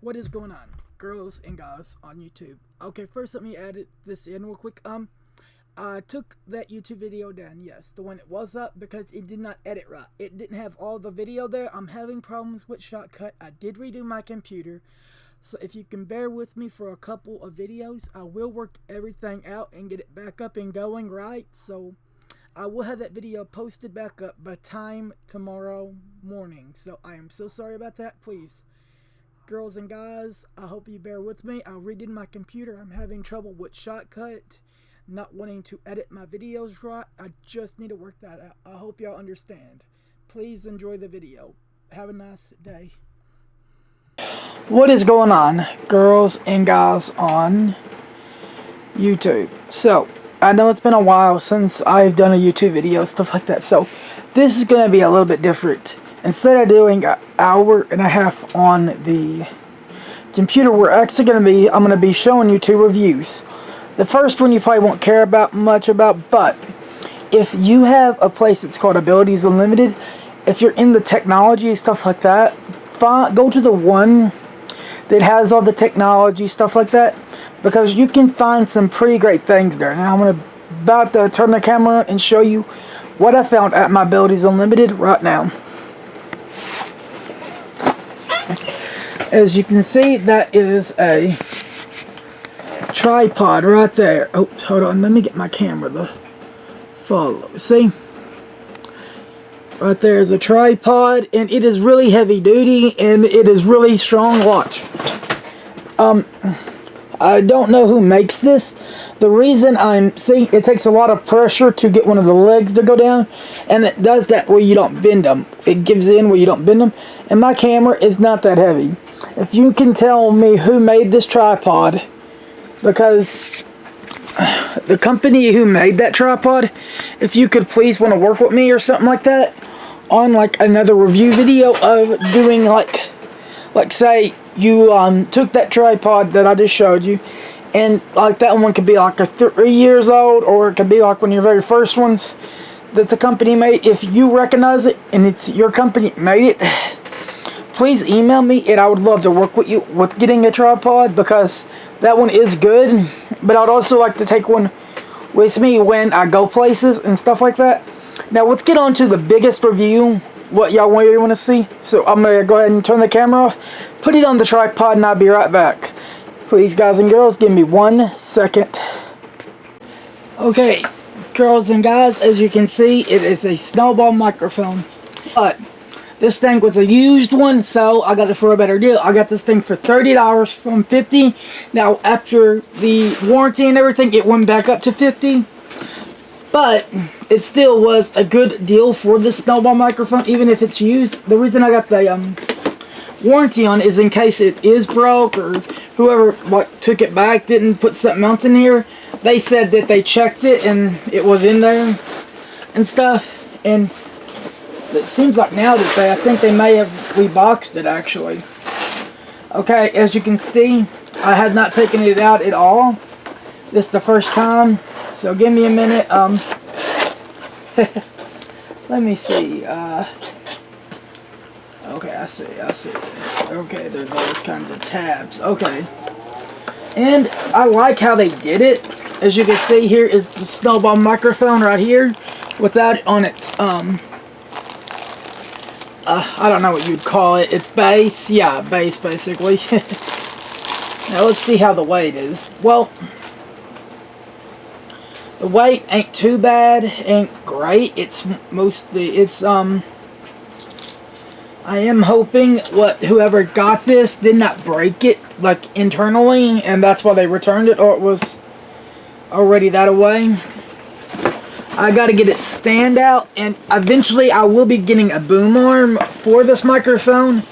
What is going on, girls and guys on YouTube? Okay, first let me edit this in real quick. I took that YouTube video down, yes, the one that was up, because it did not edit right. It didn't have all the video there. I'm having problems with Shotcut. I did redo my computer, so if you can bear with me for a couple of videos, I will work everything out and get it back up and going right. So I will have that video posted back up by time tomorrow morning. So I am so sorry about that. Please, girls and guys, I hope you bear with me. I redid my computer. I'm having trouble with Shotcut, not wanting to edit my videos right. I just need to work that out. I hope y'all understand. Please enjoy the video. Have a nice day. What is going on, girls and guys on YouTube? So, I know it's been a while since I've done a YouTube video, stuff like that. So, this is going to be a little bit different. Instead of doing an hour and a half on the computer, I'm going to be showing you two reviews. The first one you probably won't care much about, but if you have a place that's called Abilities Unlimited, if you're in the technology, stuff like that, go to the one that has all the technology, stuff like that, because you can find some pretty great things there. Now I'm about to turn the camera on and show you what I found at my Abilities Unlimited right now. As you can see, that is a tripod right there. Oh, hold on, let me get my camera to follow. See? Right there is a tripod, and it is really heavy duty, and it is really strong. Watch. I don't know who makes this. The reason it takes a lot of pressure to get one of the legs to go down, and it does that where you don't bend them. It gives in where you don't bend them, and my camera is not that heavy. If you can tell me who made this tripod, because the company who made that tripod, if you could please want to work with me or something like that on like another review video of doing like say you took that tripod that I just showed you, and like that one could be like a 3 years old, or it could be like one of your very first ones that the company made. If you recognize it and it's your company made it, please email me, and I would love to work with you with getting a tripod, because that one is good. But I'd also like to take one with me when I go places and stuff like that. Now let's get on to the biggest review, what y'all really want to see. So I'm going to go ahead and turn the camera off, put it on the tripod, and I'll be right back. Please, guys and girls, give me 1 second. Okay, girls and guys, as you can see, it is a Snowball microphone. But this thing was a used one, so I got it for a better deal. I got this thing for $30 from $50. Now, after the warranty and everything, it went back up to $50. But it still was a good deal for this Snowball microphone, even if it's used. The reason I got the warranty on it is in case it is broke, or whoever took it back didn't put something else in here. They said that they checked it and it was in there and stuff. And it seems like now that I think they may have reboxed it, actually. Okay, as you can see, I had not taken it out at all. This is the first time, so give me a minute. Let me see. Okay, I see. Okay, there's those kinds of tabs. Okay, and I like how they did it. As you can see, here is the Snowball microphone right here, without it on its I don't know what you'd call it. It's base. Yeah, base, basically. Now, let's see how the weight is. Well, the weight ain't too bad. Ain't great. It's mostly, I am hoping whoever got this did not break it, like, internally, and that's why they returned it, or it was already that away. I gotta get it stand out, and eventually I will be getting a boom arm for this microphone.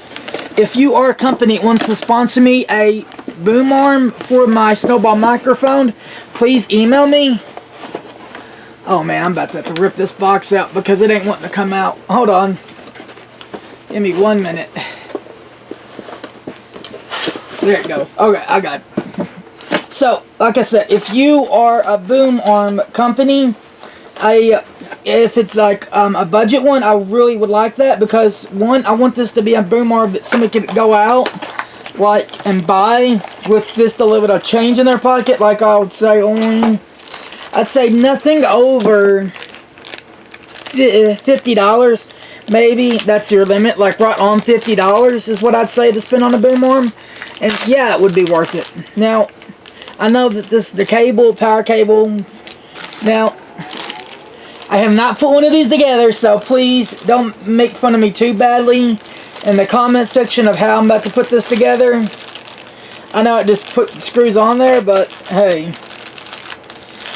If you are a company that wants to sponsor me a boom arm for my Snowball microphone, please email me. Oh man, I'm about to have to rip this box out because it ain't wanting to come out. Hold on. Give me 1 minute. There it goes. Okay, I got it. So, like I said, if you are a boom arm company, if it's like a budget one, I really would like that, because one, I want this to be a boom arm that somebody can go out like and buy with just a little bit of change in their pocket, like I would say only, I'd say nothing over $50, maybe. That's your limit, like right on $50 is what I'd say to spend on a boom arm. And yeah, it would be worth it. Now, I know that this is the cable, power cable. Now, I have not put one of these together, so please don't make fun of me too badly in the comment section of how I'm about to put this together. I know I just put screws on there, but hey,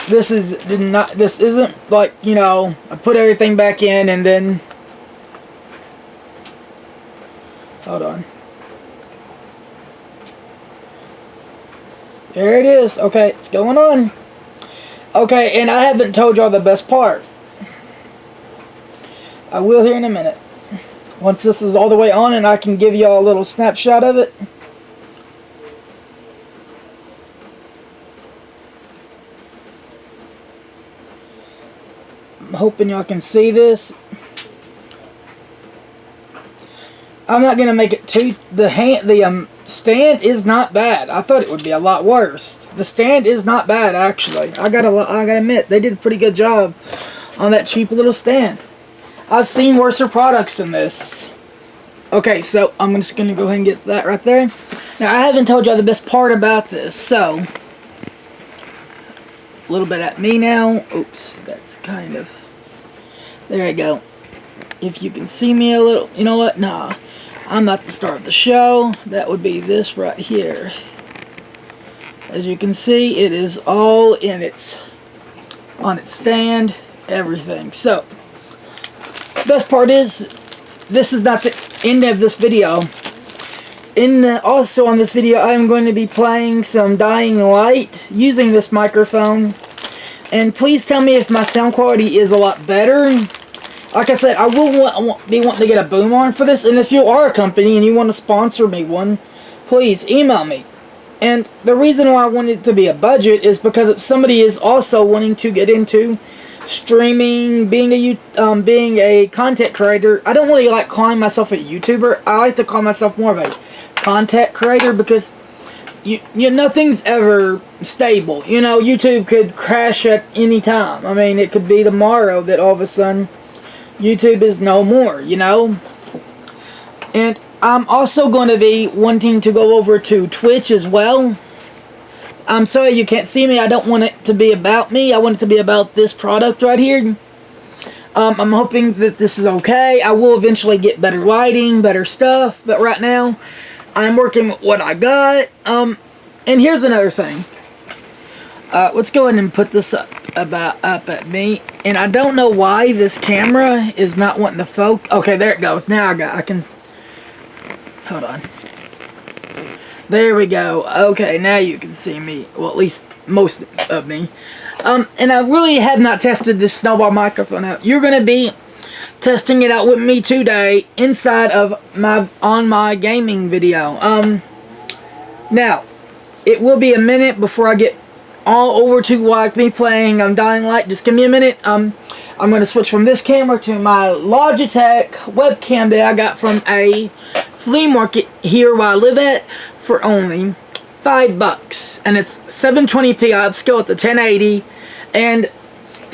this isn't like, you know, I put everything back in and then, hold on. There it is. Okay, it's going on. Okay, and I haven't told y'all the best part. I will here in a minute. Once this is all the way on and I can give y'all a little snapshot of it. I'm hoping y'all can see this. I'm not gonna make it too. The stand is not bad. I thought it would be a lot worse. The stand is not bad actually. I gotta admit they did a pretty good job on that cheap little stand. I've seen worse products than this. Okay, so I'm just gonna go ahead and get that right there. Now I haven't told y'all the best part about this, so a little bit at me now. Oops, that's kind of. There you go. If you can see me a little, you know what? Nah. I'm not the star of the show. That would be this right here. As you can see, it is all in on its stand, everything. So, best part is, this is not the end of this video. Also on this video, I am going to be playing some Dying Light using this microphone. And please tell me if my sound quality is a lot better. Like I said, I will be wanting to get a boom arm for this, and if you are a company and you want to sponsor me one, please email me. And the reason why I want it to be a budget is because if somebody is also wanting to get into streaming, being a content creator, I don't really like calling myself a YouTuber. I like to call myself more of a content creator because nothing's ever stable. You know, YouTube could crash at any time. I mean, it could be tomorrow that all of a sudden YouTube is no more, you know? And I'm also going to be wanting to go over to Twitch as well. I'm sorry you can't see me. I don't want it to be about me. I want it to be about this product right here. I'm hoping that this is okay. I will eventually get better lighting, better stuff. But right now, I'm working with what I got. And here's another thing. Let's go ahead and put this up at me. And I don't know why this camera is not wanting to focus. Okay, there it goes. Now I can. Hold on. There we go. Okay, now you can see me. Well, at least most of me. And I really have not tested this Snowball microphone out. You're gonna be testing it out with me today inside of my gaming video. Now it will be a minute before I get all over to like me playing Dying Light. Just give me a minute. I'm going to switch from this camera to my Logitech webcam that I got from a flea market here where I live at for only $5. And it's 720p. I upscale it to 1080. And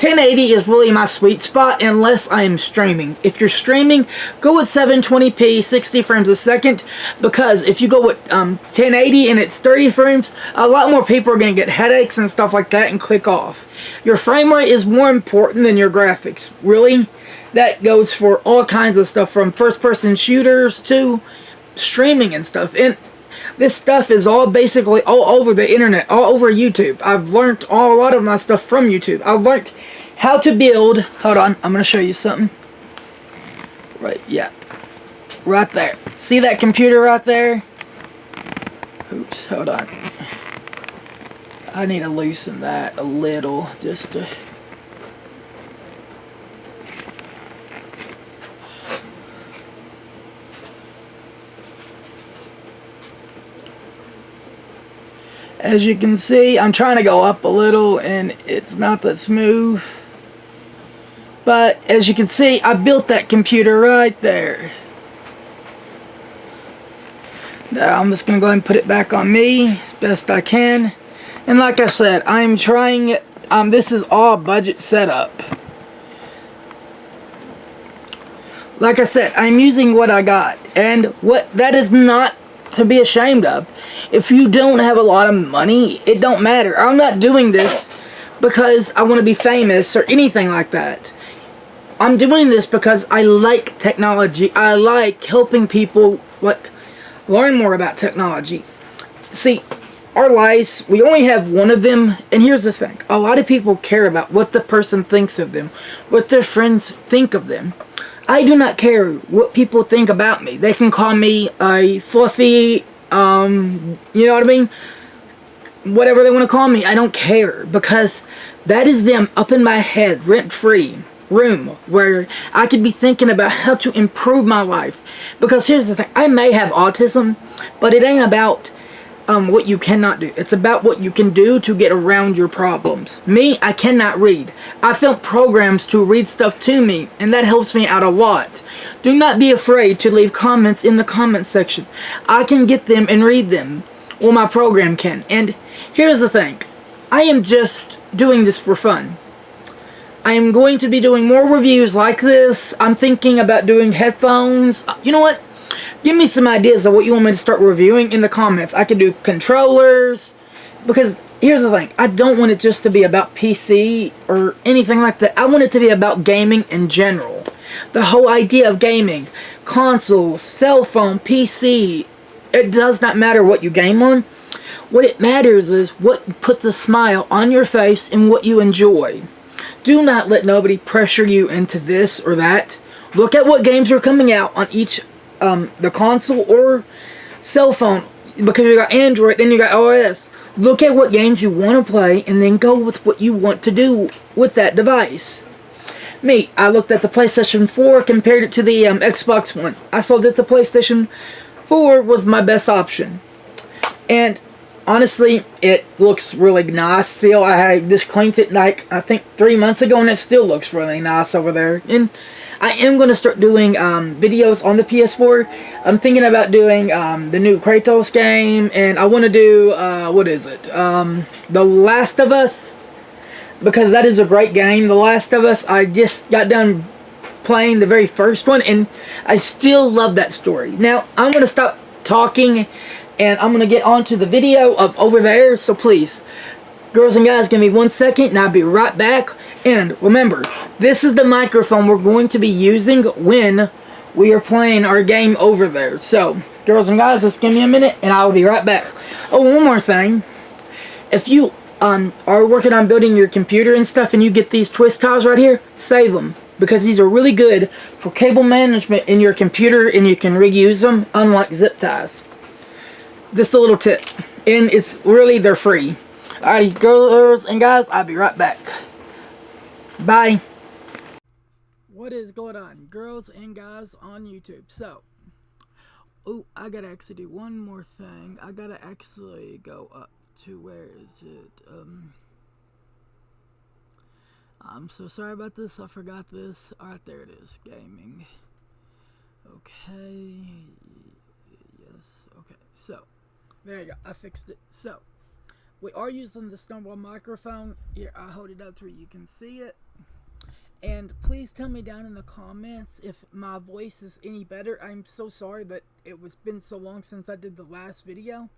1080 is really my sweet spot unless I am streaming. If you're streaming, go with 720p, 60 frames a second, because if you go with 1080 and it's 30 frames, a lot more people are going to get headaches and stuff like that and click off. Your frame rate is more important than your graphics. Really? That goes for all kinds of stuff, from first-person shooters to streaming and stuff. And this stuff is all basically all over the internet, all over YouTube. I've learned a lot of my stuff from YouTube. I've learned how to build. Hold on, I'm going to show you something. Right, yeah. Right there. See that computer right there? Oops, hold on. I need to loosen that a little just to... As you can see, I'm trying to go up a little and it's not that smooth. But as you can see, I built that computer right there. I'm just going to go ahead and put it back on me as best I can. And like I said, I'm trying, this is all budget setup. Like I said, I'm using what I got. And what that is not to be ashamed of. If you don't have a lot of money, it don't matter. I'm not doing this because I want to be famous or anything like that. I'm doing this because I like technology. I like helping people learn more about technology. See, our lives, we only have one of them, and here's the thing. A lot of people care about what the person thinks of them, what their friends think of them. I do not care what people think about me. They can call me a fluffy, you know what I mean? Whatever they want to call me, I don't care, because that is them up in my head, rent-free room, where I could be thinking about how to improve my life. Because here's the thing, I may have autism, but it ain't about what you cannot do. It's about what you can do to get around your problems. Me, I cannot read. I felt programs to read stuff to me, and that helps me out a lot. Do not be afraid to leave comments in the comment section. I can get them and read them. Well, my program can. And here's the thing. I am just doing this for fun. I am going to be doing more reviews like this. I'm thinking about doing headphones. You know what? Give me some ideas of what you want me to start reviewing in the comments. I could do controllers. Because here's the thing. I don't want it just to be about PC or anything like that. I want it to be about gaming in general. The whole idea of gaming. Consoles, cell phone, PC. It does not matter what you game on. What it matters is what puts a smile on your face and what you enjoy. Do not let nobody pressure you into this or that. Look at what games are coming out on each the console or cell phone, because you got Android, then you got OS. Look at what games you want to play and then go with what you want to do with that device. Me, I looked at the PlayStation 4, compared it to the Xbox One. I saw that the PlayStation 4 was my best option. And honestly, it looks really nice still. I just cleaned it like, I think 3 months ago, and it still looks really nice over there. And I am going to start doing videos on the PS4. I'm thinking about doing the new Kratos game, and I want to do, what is it? The Last of Us, because that is a great game. The Last of Us, I just got done playing the very first one, and I still love that story. Now, I'm going to stop talking, and I'm going to get on to the video of over there, so please, girls and guys, give me 1 second, and I'll be right back. And remember, this is the microphone we're going to be using when we are playing our game over there. So, girls and guys, just give me a minute, and I'll be right back. Oh, one more thing. If you are working on building your computer and stuff, and you get these twist ties right here, save them. Because these are really good for cable management in your computer, and you can reuse them, unlike zip ties. Just a little tip. And it's really, they're free. Alrighty, girls and guys, I'll be right back. Bye. What is going on, girls and guys on YouTube? So, I gotta actually do one more thing. I gotta actually go up to, where is it? I'm so sorry about this. I forgot this. Alright, there it is. Gaming. Okay. Yes. Okay. So, there you go. I fixed it. So, we are using the Snowball microphone. Here, I'll hold it up to where you can see it. And please tell me down in the comments if my voice is any better. I'm so sorry that it was been so long since I did the last video.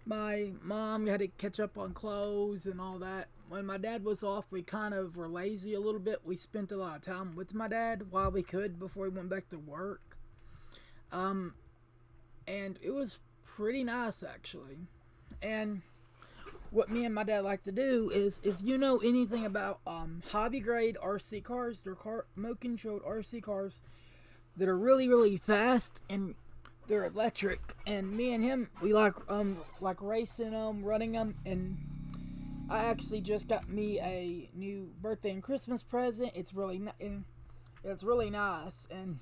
My mom had to catch up on clothes and all that. When my dad was off, we kind of were lazy a little bit. We spent a lot of time with my dad while we could before he went back to work. And it was pretty nice, actually. And what me and my dad like to do is, if you know anything about hobby grade RC cars, they're remote controlled RC cars that are really, really fast, and they're electric. And me and him, we like racing them, running them. And I actually just got me a new birthday and Christmas present. It's really nice. And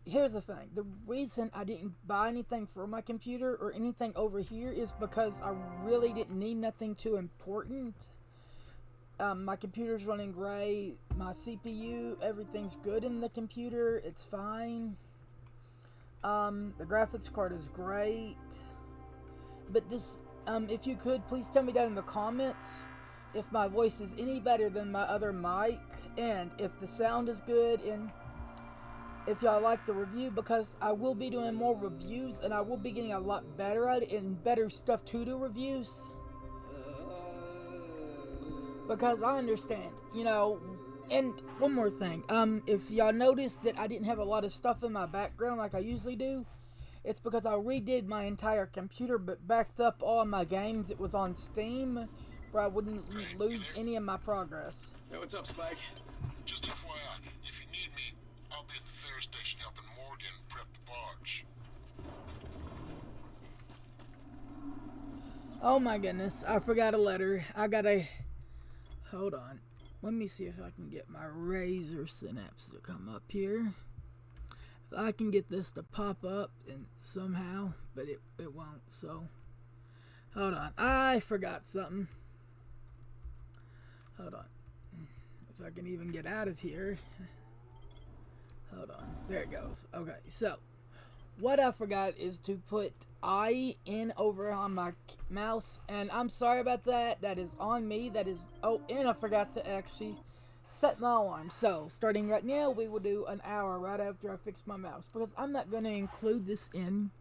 here's the thing. The reason I didn't buy anything for my computer or anything over here is because I really didn't need nothing too important. My computer's running great. My CPU, everything's good in the computer. It's fine. The graphics card is great. But this, if you could, please tell me down in the comments if my voice is any better than my other mic, and if the sound is good, and if y'all like the review, because I will be doing more reviews, and I will be getting a lot better at it, and better stuff to do reviews. Because I understand, you know. And one more thing, if y'all noticed that I didn't have a lot of stuff in my background like I usually do, it's because I redid my entire computer but backed up all my games. It was on Steam, where I wouldn't lose any of my progress. Hey, what's up, Spike? Just FYI, if you need me, I'll be at the ferry station helping Morgan prep the barge. Oh my goodness, I forgot a letter. I gotta... Hold on. Let me see if I can get my Razer Synapse to come up here. If I can get this to pop up and somehow, but it won't, so... Hold on. I forgot something. Hold on. If I can even get out of here. Hold on. There it goes. Okay, so... What I forgot is to put I in over on my mouse, and I'm sorry about that. That is on me. That is... Oh, and I forgot to actually set my alarm. So, starting right now, we will do an hour right after I fix my mouse, because I'm not going to include this in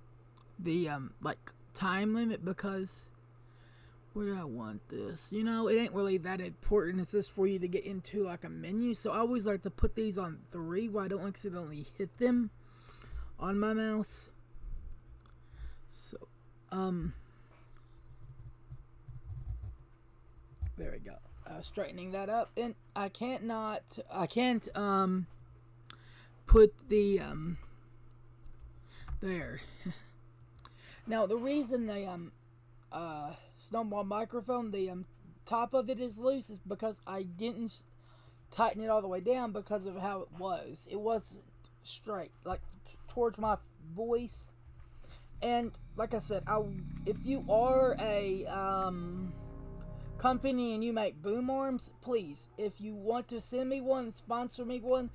the, like, time limit, because where do I want this? You know, it ain't really that important. It's just for you to get into, like, a menu. So, I always like to put these on 3 where I don't accidentally hit them on my mouse. So, there we go. Straightening that up, and I can't put the, there. Now, the reason the, Snowball microphone, the, top of it is loose is because I didn't tighten it all the way down because of how it was. It wasn't straight, like, towards my voice. And like I said, if you are a company and you make boom arms, please, if you want to send me one, sponsor me one.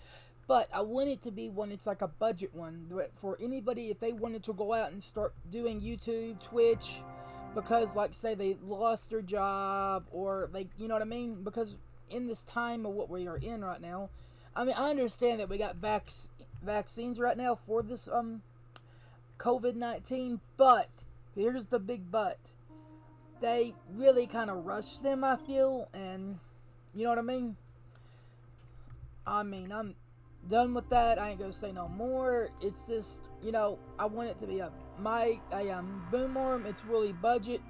But I want it to be one, it's like a budget one, for anybody if they wanted to go out and start doing YouTube, Twitch, because, like, say they lost their job, or they, you know what I mean, because in this time of what we are in right now, I mean, I understand that we got vaccines right now for this COVID-19, but here's the big but. They really kind of rushed them, I feel, and you know what I mean? I'm done with that. I ain't gonna say no more. It's just, you know, I want it to be a boom arm. It's really budget,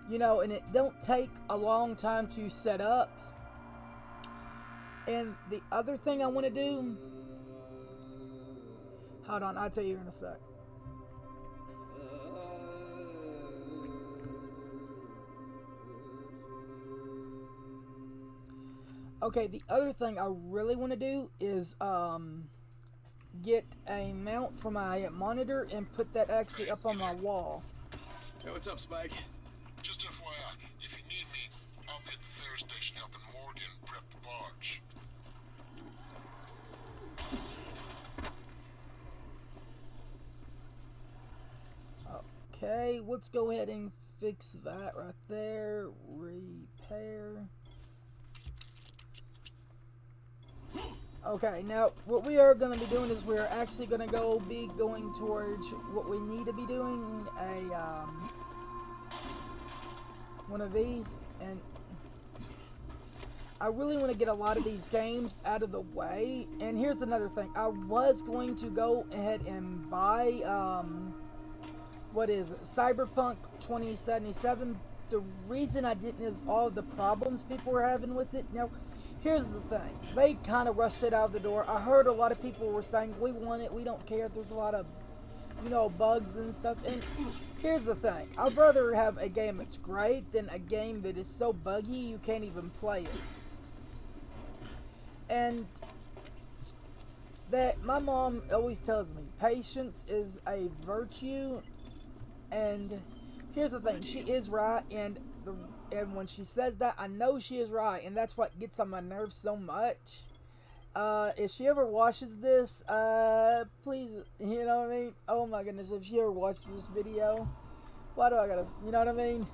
you know, and it don't take a long time to set up. And the other thing I want to do, hold on, I'll tell you in a sec. Okay, the other thing I really want to do is get a mount for my monitor and put that actually up on my wall. Hey, what's up, Spike? Just FYI, if you need me, I'll be at the ferry station helping Morgan prep the barge. Okay, let's go ahead and fix that right there. Repair. Okay, now what we are going to be doing is we're actually going to be going towards what we need to be doing, one of these, and I really want to get a lot of these games out of the way. And here's another thing, I was going to go ahead and buy, what is it, Cyberpunk 2077. The reason I didn't is all the problems people were having with it. Now, here's the thing, they kind of rushed it out of the door. I heard a lot of people were saying, we want it, we don't care if there's a lot of, you know, bugs and stuff. And here's the thing, I'd rather have a game that's great than a game that is so buggy you can't even play it. And that my mom always tells me, patience is a virtue. And here's the thing, she is right, and when she says that, I know she is right, and that's what gets on my nerves so much. If she ever watches this, please, you know what I mean? Oh my goodness, if she ever watches this video, why do I gotta, you know what I mean?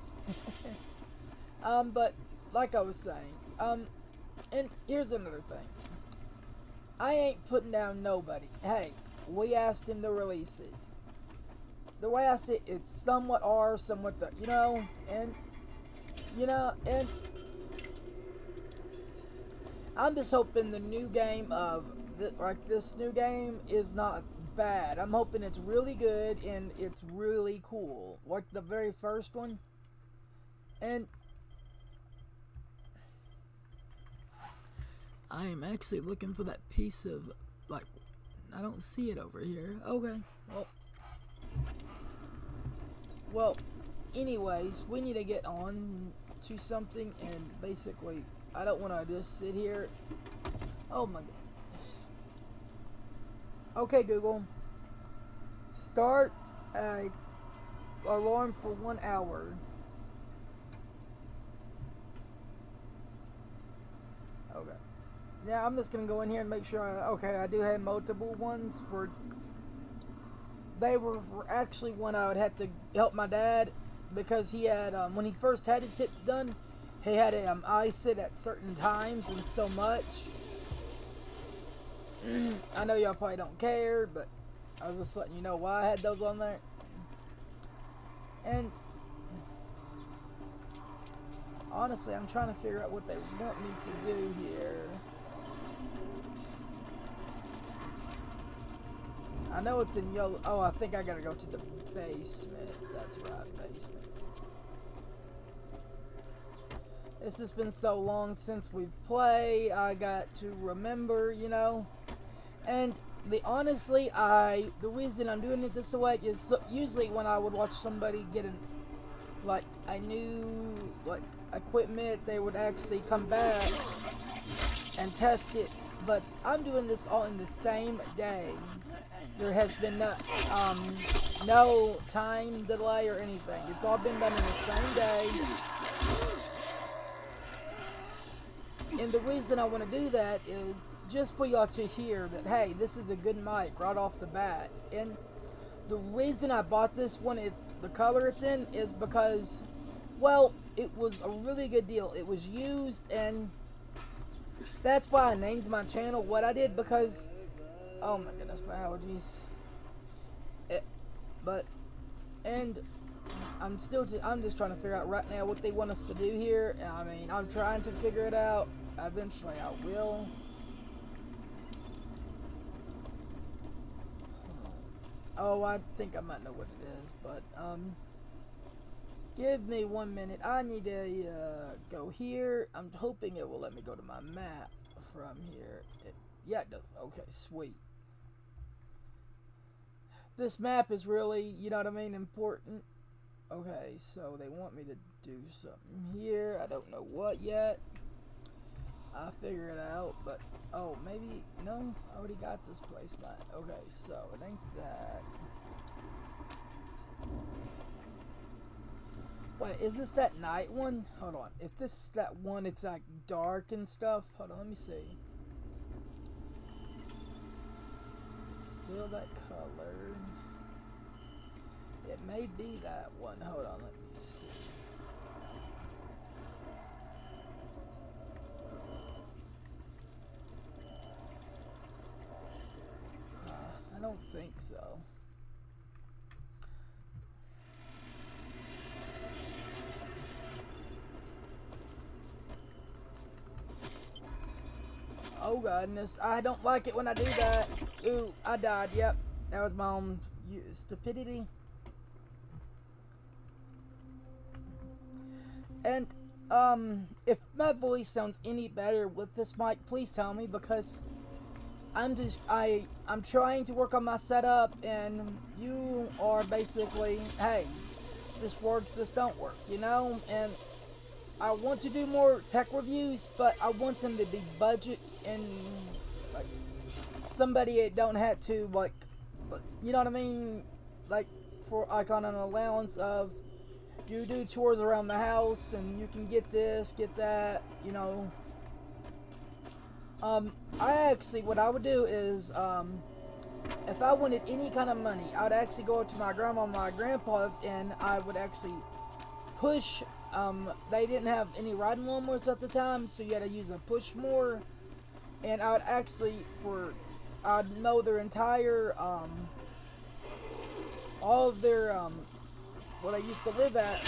But, like I was saying, and here's another thing. I ain't putting down nobody. Hey, we asked him to release it. The way I see it, it's somewhat ours, somewhat the, and I'm just hoping the new game this new game is not bad. I'm hoping it's really good and it's really cool, like the very first one. And I am actually looking for that piece of, like, I don't see it over here. Okay, well, anyways, we need to get on to something, and basically, I don't want to just sit here. Oh my goodness. Okay, Google. Start a alarm for 1 hour. Okay. Yeah, I'm just gonna go in here and make sure I do have multiple ones for. They were actually when I would have to help my dad because he had when he first had his hip done, he had to ice it at certain times and so much. I know y'all probably don't care, but I was just letting you know why I had those on there. And honestly, I'm trying to figure out what they want me to do here. I know it's in yellow. Oh, I think I gotta go to the basement. That's right, basement. This has been so long since we've played. I got to remember, And honestly, the reason I'm doing it this way is usually when I would watch somebody get a new equipment, they would actually come back and test it. But I'm doing this all in the same day. There has been no time delay or anything. It's all been done in the same day. And the reason I want to do that is just for y'all to hear that, hey, this is a good mic right off the bat. And the reason I bought this one, it's the color it's in, is because, well, it was a really good deal. It was used, and that's why I named my channel what I did, because oh my goodness, my allergies. I'm just trying to figure out right now what they want us to do here. I mean, I'm trying to figure it out. Eventually I will. Oh, I think I might know what it is, but, give me 1 minute. I need to, go here. I'm hoping it will let me go to my map from here. Yeah, it does. Okay, sweet. This map is really, you know what I mean, important. Okay, so they want me to do something here. I don't know what yet. I'll figure it out, but, oh, maybe, no, I already got this place mine. Okay, so it ain't that. Wait, is this that night one? Hold on. If this is that one, it's like dark and stuff. Hold on, let me see. It's still that color. It may be that one. Hold on, let me see. I don't think so. Oh goodness, I don't like it when I do that. Ooh, I died. Yep, that was my own stupidity. And if my voice sounds any better with this mic, please tell me, because I'm trying to work on my setup, and you are basically, hey, this works, this don't work, and I want to do more tech reviews, but I want them to be budget and like somebody that don't have to you know what I mean, like for on an allowance of you do chores around the house and you can get this, get that, What I would do is, if I wanted any kind of money, I would actually go to my grandma and my grandpa's, and I would actually push, they didn't have any riding lawnmowers at the time, so you had to use a push mower, and I would actually, I'd mow their entire, all of their, what I used to live at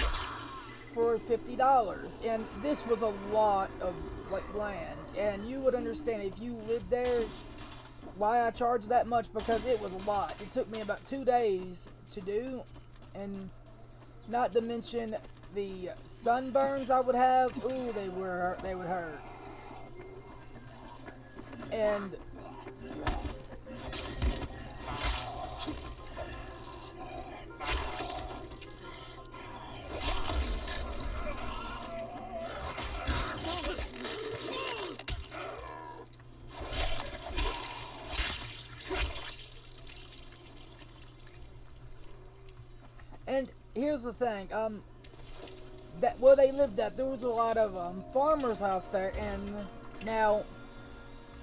for $50, and this was a lot of, like, land, and you would understand if you lived there, why I charged that much, because it was a lot. It took me about 2 days to do, and not to mention the sunburns I would have. Ooh, they would hurt. And here's the thing, that where they lived at, there was a lot of farmers out there, and now,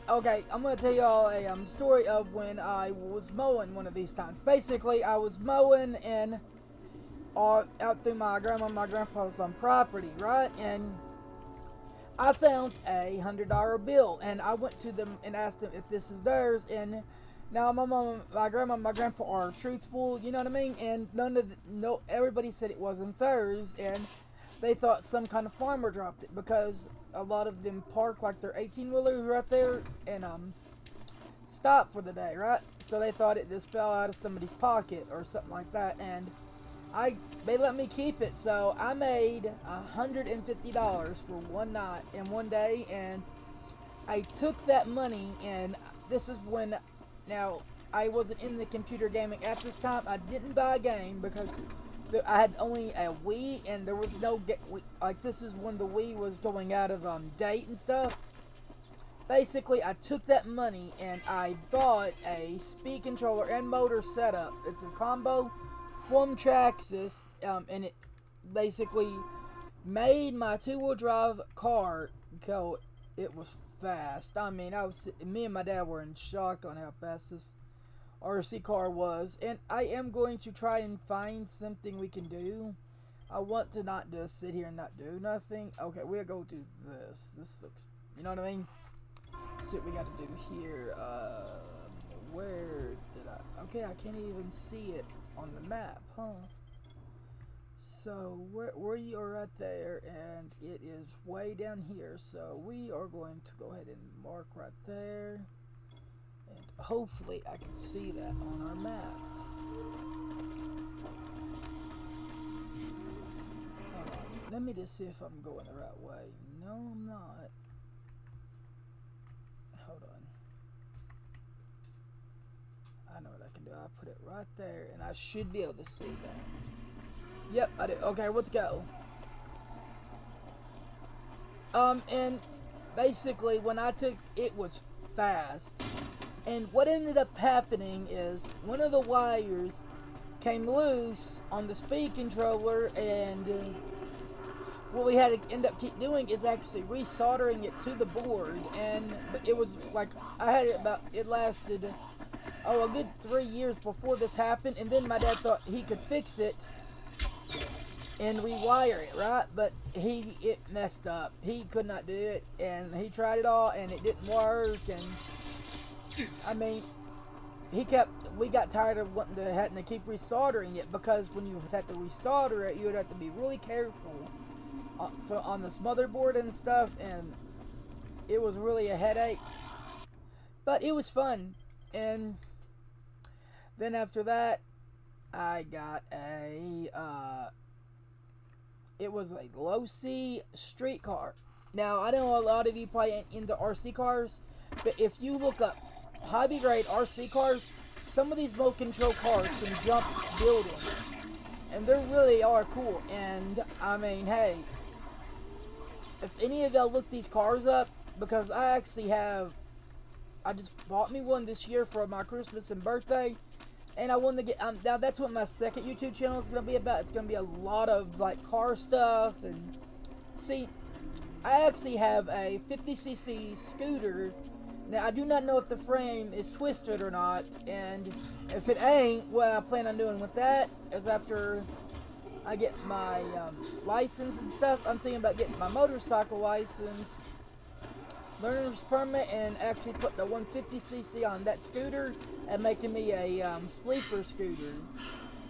okay, I'm gonna tell y'all a story of when I was mowing one of these times. Basically, I was mowing and out through my grandma and my grandpa's property, right? And I found a $100 bill, and I went to them and asked them if this is theirs, and now my mom, my grandma, and my grandpa are truthful, you know what I mean? And everybody said it wasn't theirs, and they thought some kind of farmer dropped it, because a lot of them park like their 18-wheelers right there and stop for the day, right? So they thought it just fell out of somebody's pocket or something like that, and they let me keep it. So I made $150 for one night and one day, and I took that money, and this is when, now I wasn't in the computer gaming at this time. I didn't buy a game because I had only a Wii, and there was no like, this is when the Wii was going out of date and stuff. Basically, I took that money and I bought a speed controller and motor setup. It's a combo from Traxxas, and it basically made my two-wheel drive car go. It was fast. I mean, me and my dad were in shock on how fast this RC car was, and I am going to try and find something we can do. I want to not just sit here and not do nothing. Okay, we'll go do this. This looks, you know what I mean? See what we got to do here. Where did I? Okay, I can't even see it on the map, huh? So where you are right there, and it is way down here. So we are going to go ahead and mark right there. Hopefully I can see that on our map. Hold on. Let me just see if I'm going the right way. No, I'm not. Hold on. I know what I can do. I put it right there, and I should be able to see that. Yep, I do. Okay, let's go. And basically when I took it was fast. And what ended up happening is one of the wires came loose on the speed controller, and what we had to end up keep doing is actually resoldering it to the board. And it was like, I had it about, it lasted a good 3 years before this happened, and then my dad thought he could fix it and rewire it, right? But it messed up. He could not do it, and he tried it all, and it didn't work. And I mean, we got tired of having to keep resoldering it, because when you had to resolder it, you would have to be really careful on this motherboard and stuff, and it was really a headache. But it was fun. And then after that, I got it was a low-C street car. Now, I know a lot of you probably into RC cars, but if you look up hobby grade RC cars, some of these remote control cars can jump buildings, and they really are cool. And I mean, hey, if any of y'all look these cars up, because I just bought me one this year for my Christmas and birthday, and I wanted to get now that's what my second YouTube channel is going to be about. It's going to be a lot of like car stuff. And see, I actually have a 50cc scooter Now, I do not know if the frame is twisted or not, and if it ain't, what I plan on doing with that is after I get my license and stuff, I'm thinking about getting my motorcycle license, learner's permit, and actually putting a 150cc on that scooter and making me a sleeper scooter.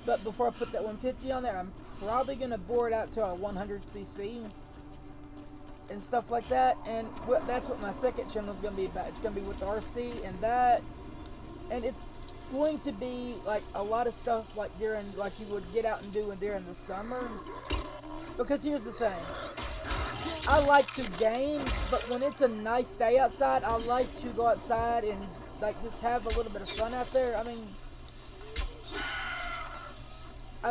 But before I put that 150 on there, I'm probably going to bore it out to a 100cc and stuff like that. And that's what my second channel is going to be about. It's going to be with RC and that. And it's going to be like a lot of stuff like during, like you would get out and do during the summer. Because here's the thing. I like to game, but when it's a nice day outside, I like to go outside and like just have a little bit of fun out there. I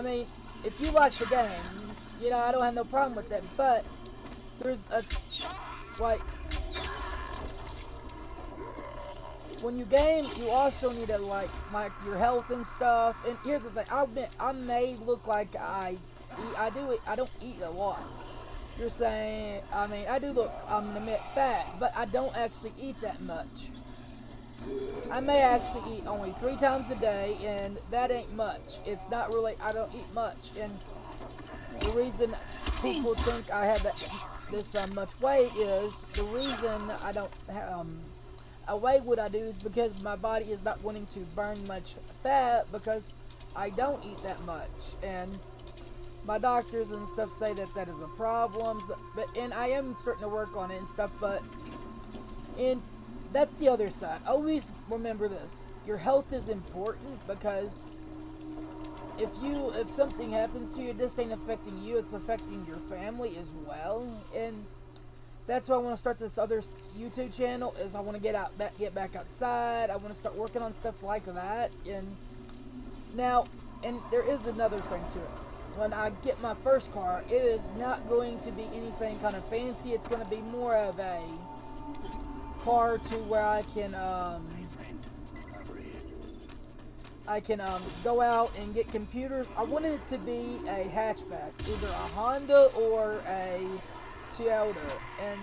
mean, if you like the game, you know, I don't have no problem with that, but there's a, like, when you game, you also need to, like your health and stuff, and here's the thing, I may look like I don't eat a lot. You're saying, I mean, I do look, I'm gonna admit, fat, but I don't actually eat that much. I may actually eat only 3 times a day, and that ain't much. It's not really, I don't eat much, and the reason people think I have this much weight is, the reason I don't weigh what I do is because my body is not wanting to burn much fat, because I don't eat that much, and my doctors and stuff say that that is a problem, and I am starting to work on it and stuff, and that's the other side. Always remember this. Your health is important, because if something happens to you, it just ain't affecting you, it's affecting your family as well. And that's why I want to start this other YouTube channel, is I want to get back outside. I want to start working on stuff like that. And now, and there is another thing to it. When I get my first car, it is not going to be anything kind of fancy. It's going to be more of a car to where I can go out and get computers. I want it to be a hatchback, either a Honda or a Toyota, and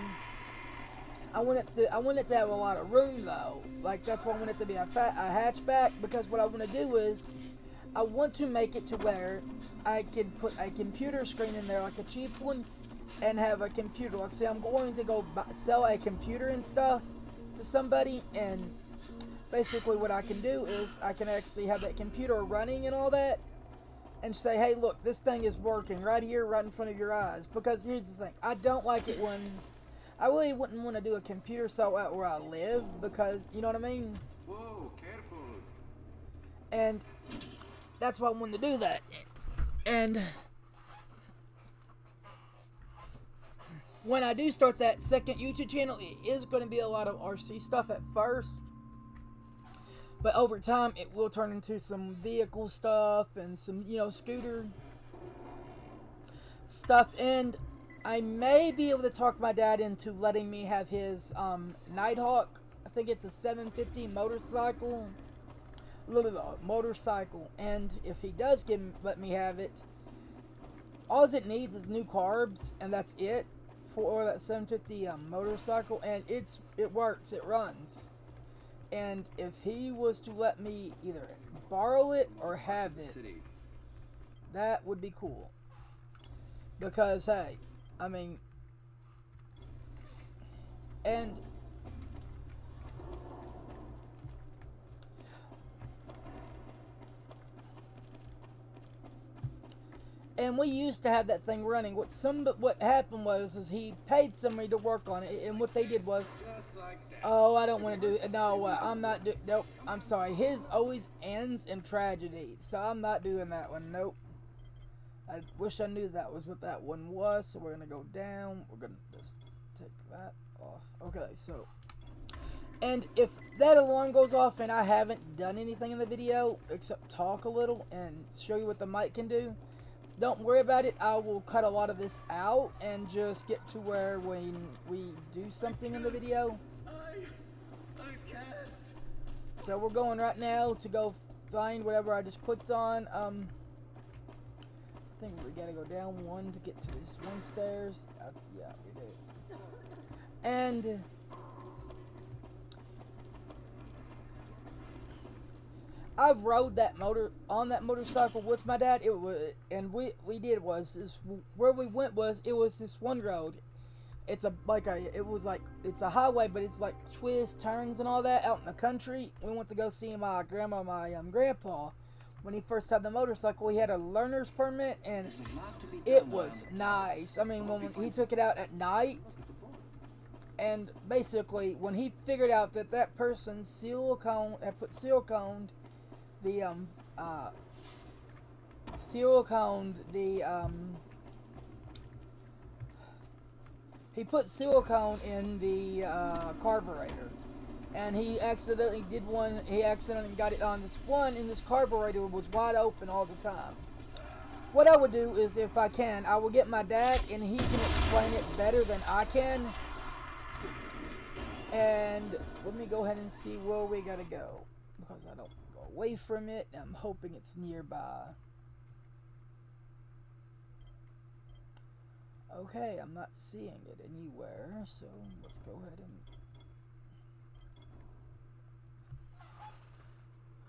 I want it to have a lot of room though. Like, that's why I want it to be a hatchback, because what I want to do is I want to make it to where I can put a computer screen in there, like a cheap one, and have a computer. Like, say I'm going to go sell a computer and stuff to somebody, and basically what I can do is I can actually have that computer running and all that, and say, hey, look, this thing is working right here, right in front of your eyes. Because here's the thing, I don't like it when, I really wouldn't want to do a computer sale out where I live, because, you know what I mean? Whoa, careful. And that's why I wanted to do that. And when I do start that second YouTube channel, it is going to be a lot of RC stuff at first. But over time, it will turn into some vehicle stuff and some, you know, scooter stuff. And I may be able to talk my dad into letting me have his Nighthawk. I think it's a 750 motorcycle. And if he does let me have it, all it needs is new carbs, and that's it for that 750 motorcycle. And it works, it runs. And if he was to let me either borrow it or have it, that would be cool. Because, hey, I mean, and we used to have that thing running. What happened was he paid somebody to work on it, and what they did was, oh, I don't want to do it. No, I'm not doing. Nope. I'm sorry. His always ends in tragedy, so I'm not doing that one. Nope. I wish I knew that was what that one was. So we're gonna go down. We're gonna just take that off. Okay, so, and if that alarm goes off and I haven't done anything in the video except talk a little and show you what the mic can do, don't worry about it. I will cut a lot of this out and just get to where when we do something in the video. I can't. So we're going right now to go find whatever I just clicked on. I think we gotta go down one to get to this one stairs. Yeah, we do. And I've rode that motorcycle with my dad. It was, and we did was this, where we went was it was this one road. It's it's a highway, but it's like twists, turns, and all that out in the country. We went to go see my grandma, my grandpa. When he first had the motorcycle, he had a learner's permit, and it was nice. I mean, when he took it out at night, and basically when he figured out that that person had put siliconed he put silicone in the carburetor, and he accidentally got it on this one, and this carburetor was wide open all the time. What I would do is, if I can, I will get my dad, and he can explain it better than I can. And let me go ahead and see where we gotta go, because I don't go away from it. I'm hoping it's nearby. Okay, I'm not seeing it anywhere, so let's go ahead and...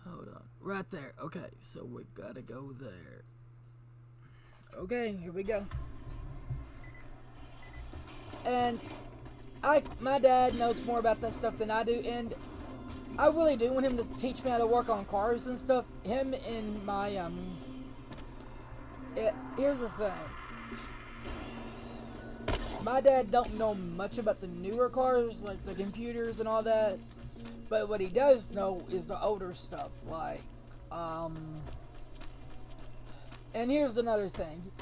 Hold on. Right there. Okay, so we gotta go there. Okay, here we go. And my dad knows more about that stuff than I do, and I really do want him to teach me how to work on cars and stuff. Him and my, here's the thing. My dad don't know much about the newer cars, like the computers and all that. But what he does know is the older stuff, like, and here's another thing.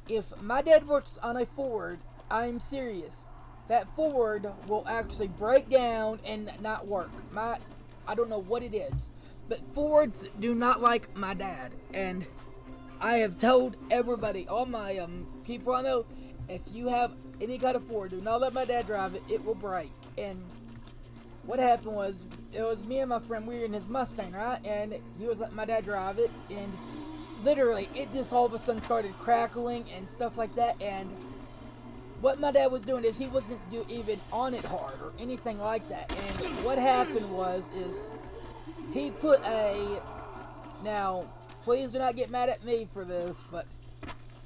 If my dad works on a Ford, I'm serious. That Ford will actually break down and not work. I don't know what it is, but Fords do not like my dad. And I have told everybody, all my people I know, if you have any kind of Ford, do not let my dad drive it. It will break. And what happened was, it was me and my friend, we were in his Mustang, right? And he was letting my dad drive it, and literally, it just all of a sudden started crackling and stuff like that. And what my dad was doing is he wasn't even on it hard or anything like that. And what happened was, he put now, please do not get mad at me for this, but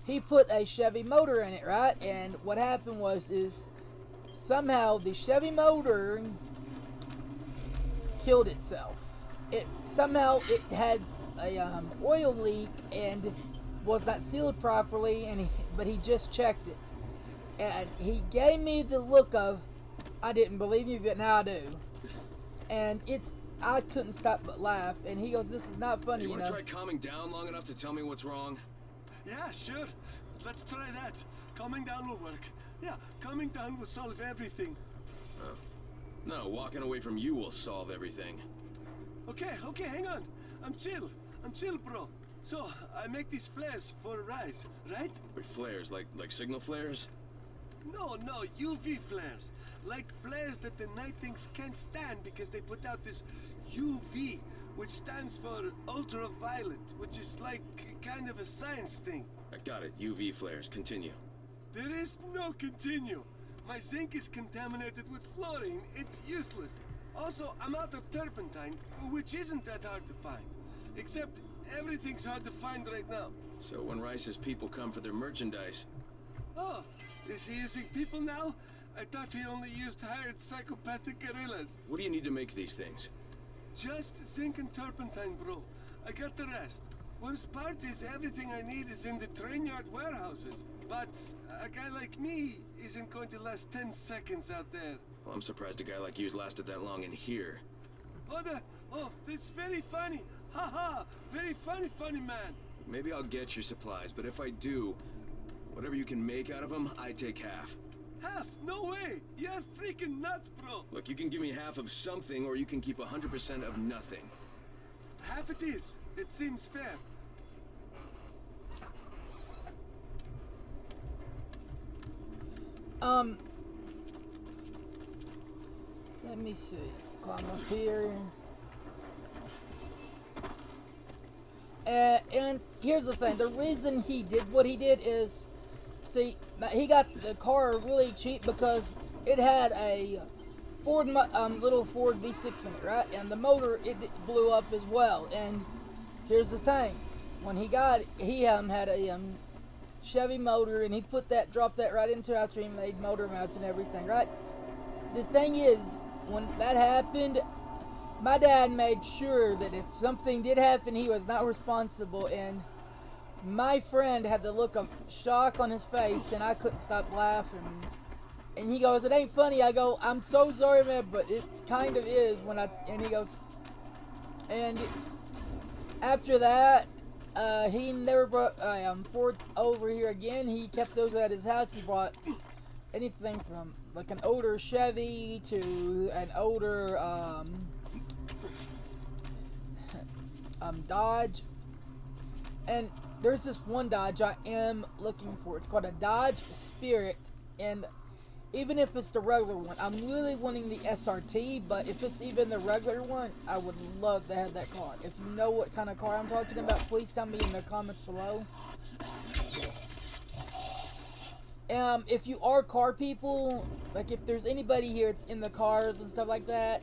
he put a Chevy motor in it, right? And what happened was, somehow the Chevy motor killed itself. Somehow it had a oil leak and was not sealed properly, but he just checked it. And he gave me the look of, I didn't believe you, but now I do. And I couldn't stop but laugh. And he goes, this is not funny, you wanna try calming down long enough to tell me what's wrong? Yeah, sure. Let's try that. Calming down will work. Yeah, calming down will solve everything. Oh. No, walking away from you will solve everything. Okay, hang on. I'm chill, bro. So, I make these flares for Rise, right? Wait, flares? Like signal flares? No, UV flares. Like flares that the Night Things can't stand because they put out this UV, which stands for ultraviolet, which is like kind of a science thing. I got it. UV flares. Continue. There is no continue. My zinc is contaminated with fluorine. It's useless. Also, I'm out of turpentine, which isn't that hard to find. Except, everything's hard to find right now. So when Rice's people come for their merchandise... Oh, is he using people now? I thought he only used hired psychopathic guerrillas. What do you need to make these things? Just zinc and turpentine, bro. I got the rest. Worst part is everything I need is in the train yard warehouses. But a guy like me isn't going to last 10 seconds out there. Well, I'm surprised a guy like you's lasted that long in here. Oh, that's very funny. Haha, very funny man. Maybe I'll get your supplies, but if I do, whatever you can make out of them, I take half. Half? No way! You're freaking nuts, bro! Look, you can give me half of something, or you can keep 100% of nothing. Half it is. It seems fair. Let me see. Climb up here. And here's the thing. The reason he did what he did is, see, he got the car really cheap because it had a little Ford V6 in it, right? And the motor, it blew up as well. And here's the thing. When he got it, he had a Chevy motor, and he dropped that right into after he made motor mounts and everything, right? The thing is, when that happened, my dad made sure that if something did happen, he was not responsible. And my friend had the look of shock on his face, and I couldn't stop laughing. And he goes, "It ain't funny." I go, "I'm so sorry, man, but it kind of is." And he goes, and after that, he never brought Ford over here again. He kept those at his house. He brought anything from like an older Chevy to an older Dodge. And there's this one Dodge I am looking for. It's called a Dodge Spirit, and even if it's the regular one, I'm really wanting the SRT, but if it's even the regular one, I would love to have that car. If you know what kind of car I'm talking about, please tell me in the comments below. If you are car people, like if there's anybody here that's in the cars and stuff like that,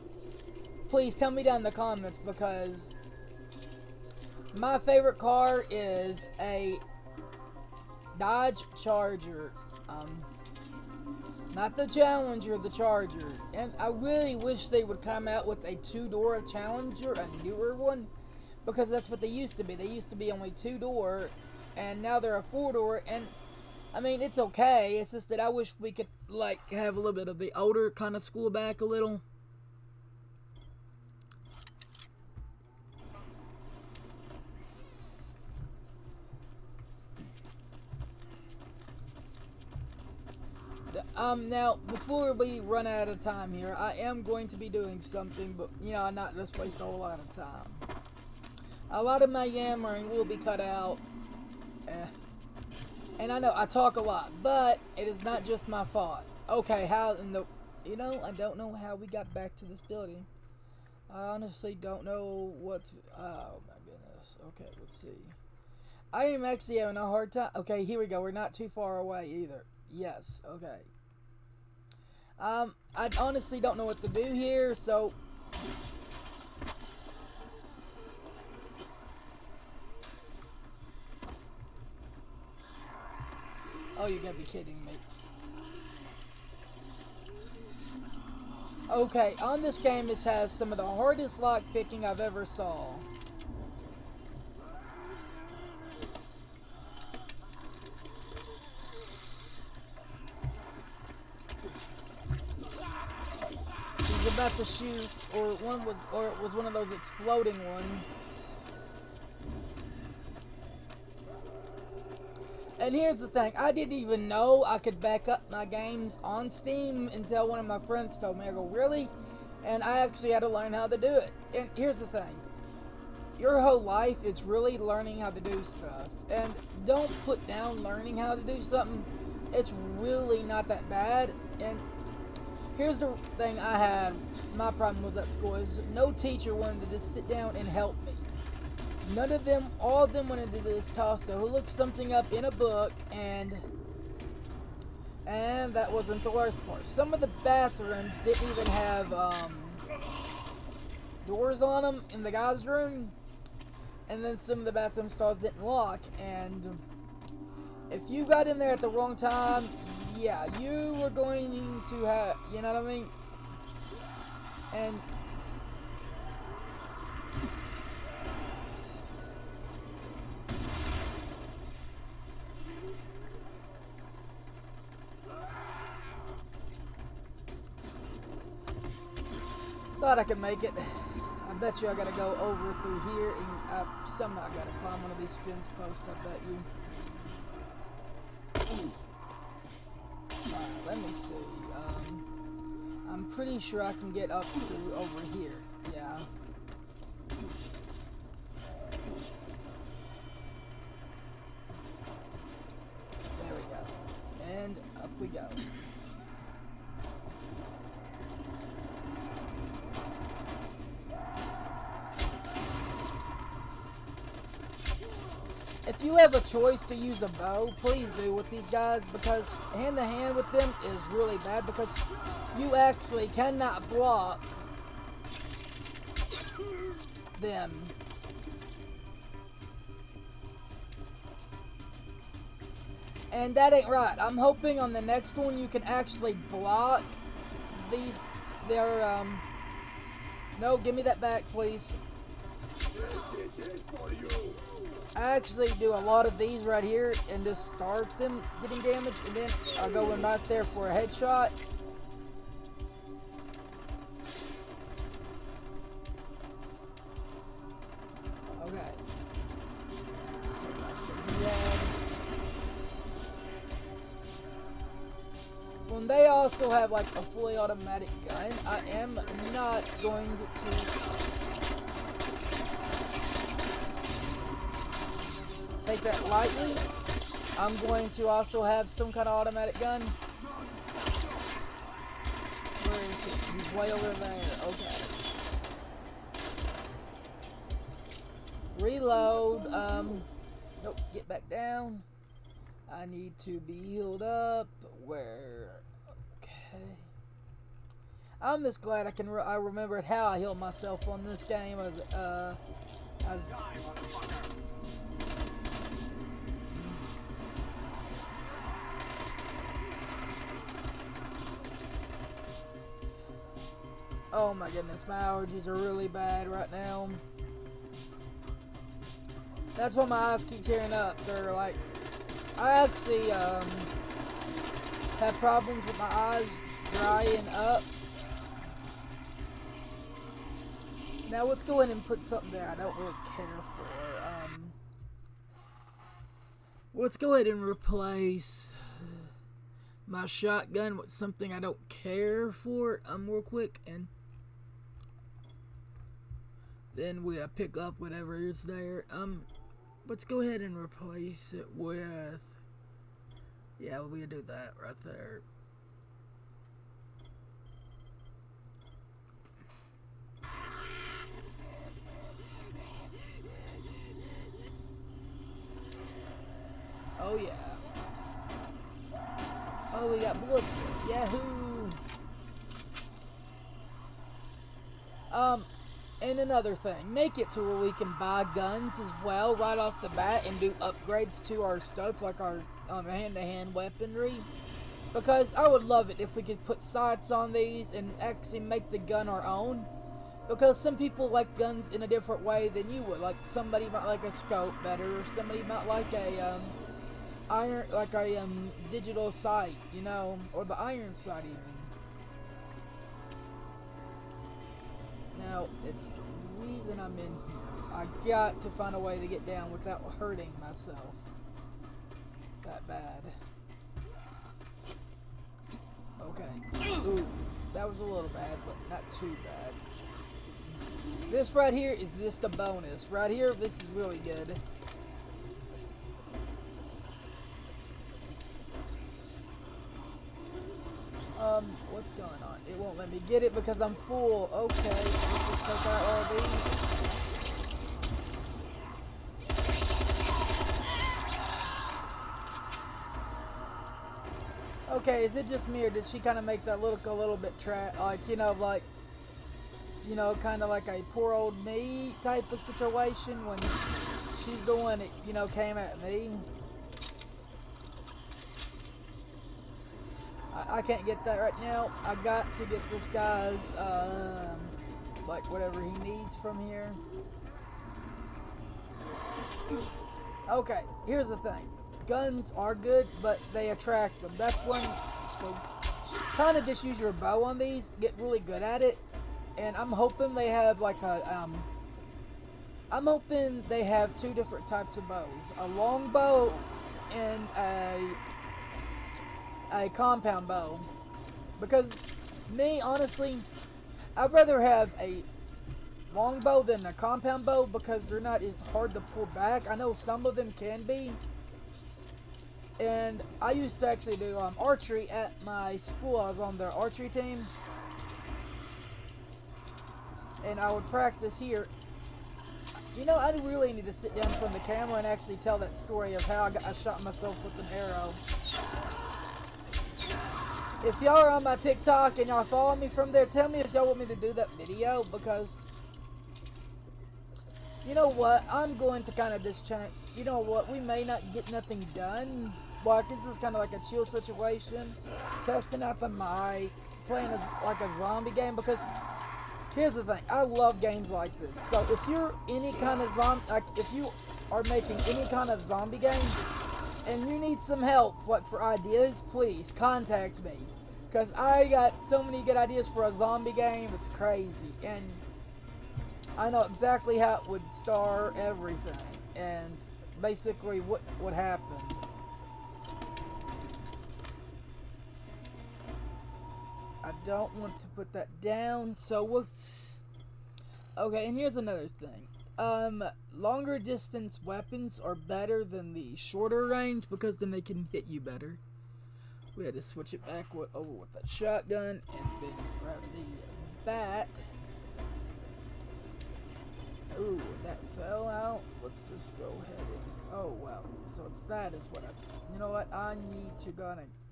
please tell me down in the comments, because my favorite car is a Dodge Charger. Not the Challenger, the Charger. And I really wish they would come out with a 2-door Challenger, a newer one, because that's what they used to be. They used to be only 2-door, and now they're a 4-door. And I mean, it's okay. It's just that I wish we could like have a little bit of the older kind of school back a little. Now, before we run out of time here, I am going to be doing something, but, you know, not just waste a whole lot of time. A lot of my yammering will be cut out. And I know I talk a lot, but it is not just my fault. Okay, how in the... You know, I don't know how we got back to this building. I honestly don't know what's... Oh, my goodness. Okay, let's see. I am actually having a hard time... Okay, here we go. We're not too far away either. Yes, okay. I honestly don't know what to do here, so... Oh, you gotta be kidding me. Okay, on this game, this has some of the hardest lock picking I've ever saw. He's about to shoot, or it was one of those exploding ones. And here's the thing, I didn't even know I could back up my games on Steam until one of my friends told me. I go, really? And I actually had to learn how to do it. And here's the thing, your whole life is really learning how to do stuff. And don't put down learning how to do something. It's really not that bad. And here's the thing I had, my problem was at school, is no teacher wanted to just sit down and help me. None of them, all of them wanted to do is toss to look something up in a book, and that wasn't the worst part. Some of the bathrooms didn't even have doors on them in the guys' room, and then some of the bathroom stalls didn't lock, and if you got in there at the wrong time, yeah, you were going to have, you know what I mean? And thought I could make it. I bet you I gotta go over through here, and somehow I gotta climb one of these fence posts, I bet you. Alright, let me see. I'm pretty sure I can get up through over here. Yeah. There we go. And up we go. If if you have a choice to use a bow, please do with these guys, because hand-to-hand with them is really bad, because you actually cannot block them. And that ain't right. I'm hoping on the next one you can actually block these, no, give me that back, please. I actually do a lot of these right here and just start them getting damage, and then I go in right there for a headshot. Okay. So that's what he had. When they also have like a fully automatic gun, I am not going to take that lightly. I'm going to also have some kind of automatic gun. Where is he? He's way over there. Okay. Reload. Nope. Get back down. I need to be healed up. Where? Okay. I'm just glad I remembered how I healed myself on this game. Oh my goodness, my allergies are really bad right now. That's why my eyes keep tearing up. They're like, I actually have problems with my eyes drying up. Now let's go ahead and put something there I don't really care for. Let's go ahead and replace my shotgun with something I don't care for real quick, and then we pick up whatever is there. Let's go ahead and replace it with, yeah, we'll do that right there. Oh yeah. Oh, we got bullets for it. Yahoo! And another thing, make it to where we can buy guns as well right off the bat and do upgrades to our stuff, like our hand-to-hand weaponry. Because I would love it if we could put sights on these and actually make the gun our own. Because some people like guns in a different way than you would. Like, somebody might like a scope better, or somebody might like a digital sight, you know, or the iron sight even. Now, it's the reason I'm in here. I got to find a way to get down without hurting myself that bad. Okay. Ooh, that was a little bad, but not too bad. This right here is just a bonus. Right here, this is really good. What's going on? It won't let me get it because I'm full. Okay, let's just take out all these. Okay, is it just me, or did she kind of make that look a little bit like, you know, kind of like a poor old me type of situation when she's the one that, you know, came at me? I can't get that right now. I got to get this guy's, like, whatever he needs from here. Okay, here's the thing. Guns are good, but they attract them. That's one, so kind of just use your bow on these. Get really good at it. And I'm hoping they have, like, I'm hoping they have two different types of bows. A long bow and a compound bow, because me, honestly, I'd rather have a long bow than a compound bow because they're not as hard to pull back. I know some of them can be, and I used to actually do archery at my school. I was on the archery team, and I would practice here. You know, I really need to sit down in front of the camera and actually tell that story of how I shot myself with an arrow. If y'all are on my TikTok and y'all follow me from there, tell me if y'all want me to do that video, because you know what, I'm going to kind of just change. You know what, we may not get nothing done. Like, this is kind of like a chill situation, testing out the mic, playing as like a zombie game, because here's the thing, I love games like this. So if you're any kind of like if you are making any kind of zombie game and you need some help, like for ideas, please contact me, because I got so many good ideas for a zombie game. It's crazy, and I know exactly how it would star everything and basically what would happen. I don't want to put that down, so we'll... Okay, and here's another thing. Longer distance weapons are better than the shorter range, because then they can hit you better. We had to switch it back over with that shotgun, and then grab the bat. Ooh, that fell out. Let's just go ahead and... Oh, wow. So it's that is what I... You know what? I need to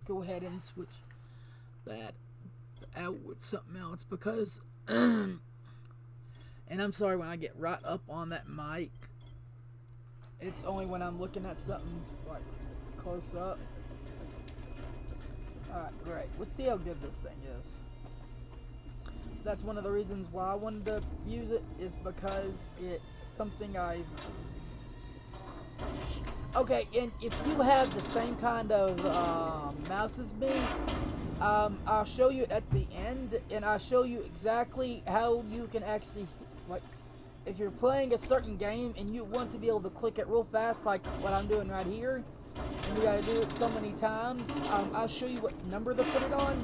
go ahead and switch that out with something else, because and I'm sorry when I get right up on that mic, it's only when I'm looking at something like close up. Alright, great. Let's see how good this thing is. That's one of the reasons why I wanted to use it, is because it's something I've... Okay, and if you have the same kind of mouse as me, I'll show you it at the end, and I'll show you exactly how you can actually, like, if you're playing a certain game and you want to be able to click it real fast, like what I'm doing right here, and you gotta do it so many times, I'll show you what number to put it on,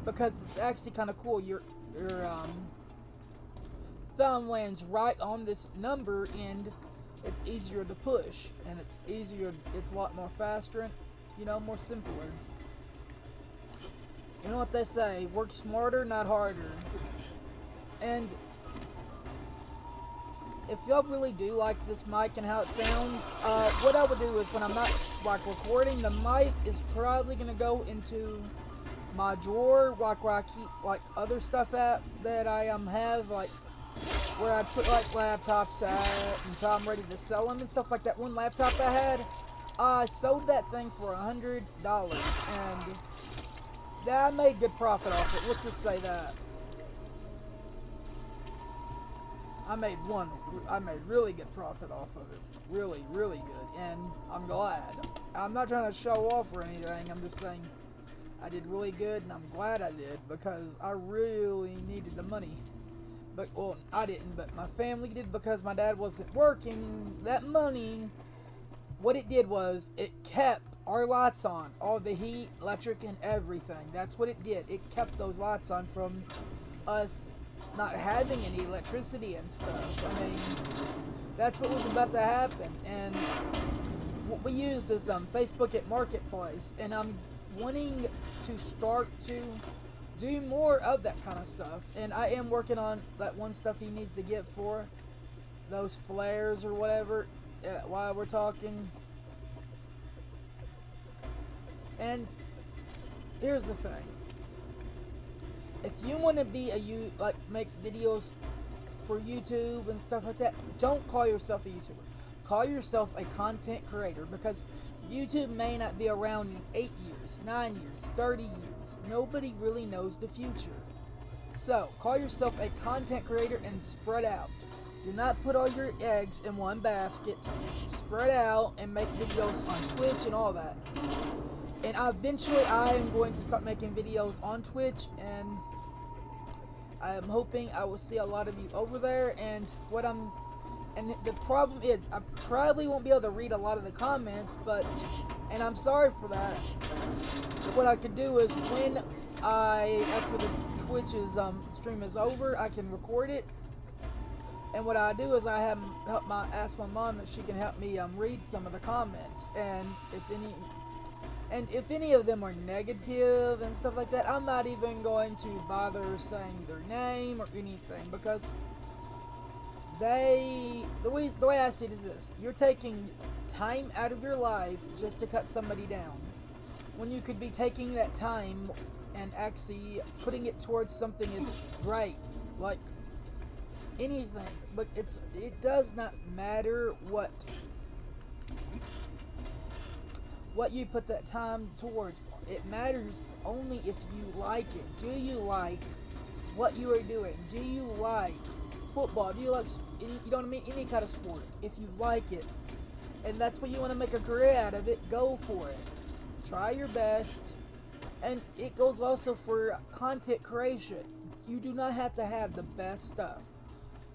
because it's actually kind of cool. Your thumb lands right on this number, and it's easier to push, and it's a lot more faster, and, you know, more simpler. You know what they say, work smarter, not harder. And if y'all really do like this mic and how it sounds, what I would do is, when I'm not like recording, the mic is probably gonna go into my drawer, like where I keep like other stuff at that I have, like where I put like laptops at until I'm ready to sell them and stuff like that. One laptop I had, I sold that thing for $100, and I made good profit off it. Let's just say that. I made really good profit off of it. Really, really good. And I'm glad. I'm not trying to show off or anything. I'm just saying I did really good, and I'm glad I did, because I really needed the money. But, well, I didn't, but my family did, because my dad wasn't working. That money, what it did was, it kept our lights on, all the heat, electric, and everything. That's what it did. It kept those lights on from us not having any electricity and stuff. I mean, that's what was about to happen. And what we used is Facebook at Marketplace, and I'm wanting to start to do more of that kind of stuff. And I am working on that one stuff he needs to get for those flares or whatever while we're talking. And here's the thing. If you want to be make videos for YouTube and stuff like that, don't call yourself a YouTuber. Call yourself a content creator, because YouTube may not be around in 8 years, 9 years, 30 years. Nobody really knows the future. So, call yourself a content creator and spread out. Do not put all your eggs in one basket. Spread out and make videos on Twitch and all that. And eventually I am going to start making videos on Twitch, and I am hoping I will see a lot of you over there. And the problem is, I probably won't be able to read a lot of the comments, and I'm sorry for that. But what I could do is, when after the Twitch's stream is over, I can record it. And what I do is, I ask my mom if she can help me read some of the comments, and if any of them are negative and stuff like that, I'm not even going to bother saying their name or anything, because the way I see it is this: you're taking time out of your life just to cut somebody down, when you could be taking that time and actually putting it towards something is great, like anything. But it does not matter what you put that time towards. It matters only if you like it. Do you like what you are doing? Do you like football? Do you like you know what I mean? Any kind of sport. If you like it, and that's what you want to make a career out of it, go for it. Try your best. And it goes also for content creation. You do not have to have the best stuff.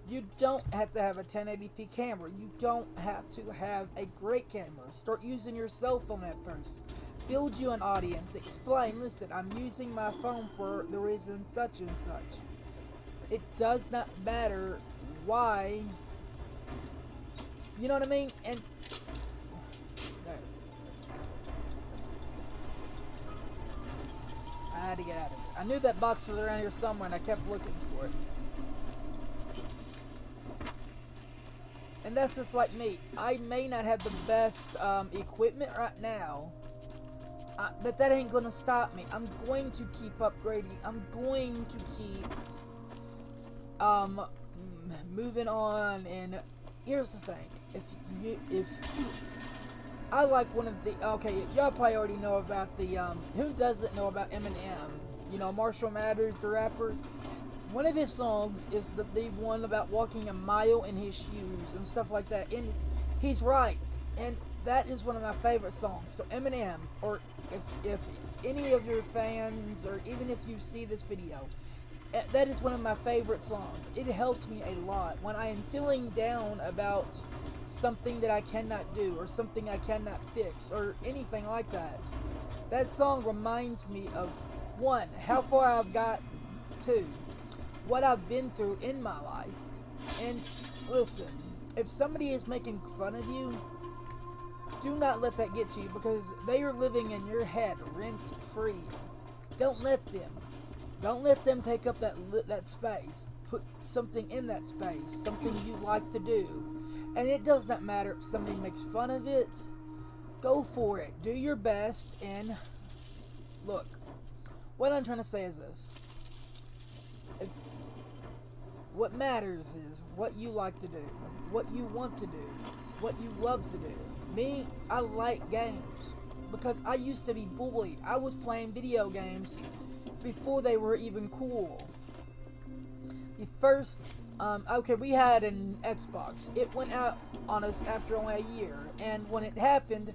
You don't have to have a 1080p camera. You don't have to have a great camera. Start using your cell phone at first. Build you an audience. Explain, listen, I'm using my phone for the reason such and such. It does not matter why. You know what I mean? And I had to get out of it. I knew that box was around here somewhere and I kept looking for it. And that's just like me. I may not have the best equipment right now, but that ain't gonna stop me. I'm going to keep upgrading. I'm going to keep moving on. And here's the thing: if I like one of the y'all probably already know about the who doesn't know about Eminem? You know, Marshall Mathers, the rapper. One of his songs is the one about walking a mile in his shoes and stuff like that. And he's right. And that is one of my favorite songs. So Eminem, or if any of your fans, or even if you see this video, that is one of my favorite songs. It helps me a lot when I am feeling down about something that I cannot do, or something I cannot fix, or anything like that. That song reminds me of, one, how far I've got, two, what I've been through in my life. And listen, if somebody is making fun of you, do not let that get to you, because they are living in your head rent free. Don't let them take up that space. Put something in that space, something you like to do. And it does not matter if somebody makes fun of it. Go for it. Do your best. And look, what I'm trying to say is this: what matters is what you like to do, what you want to do, what you love to do. Me, I like games because I used to be bullied. I was playing video games before they were even cool. The first, we had an Xbox. It went out on us after only a year. And when it happened,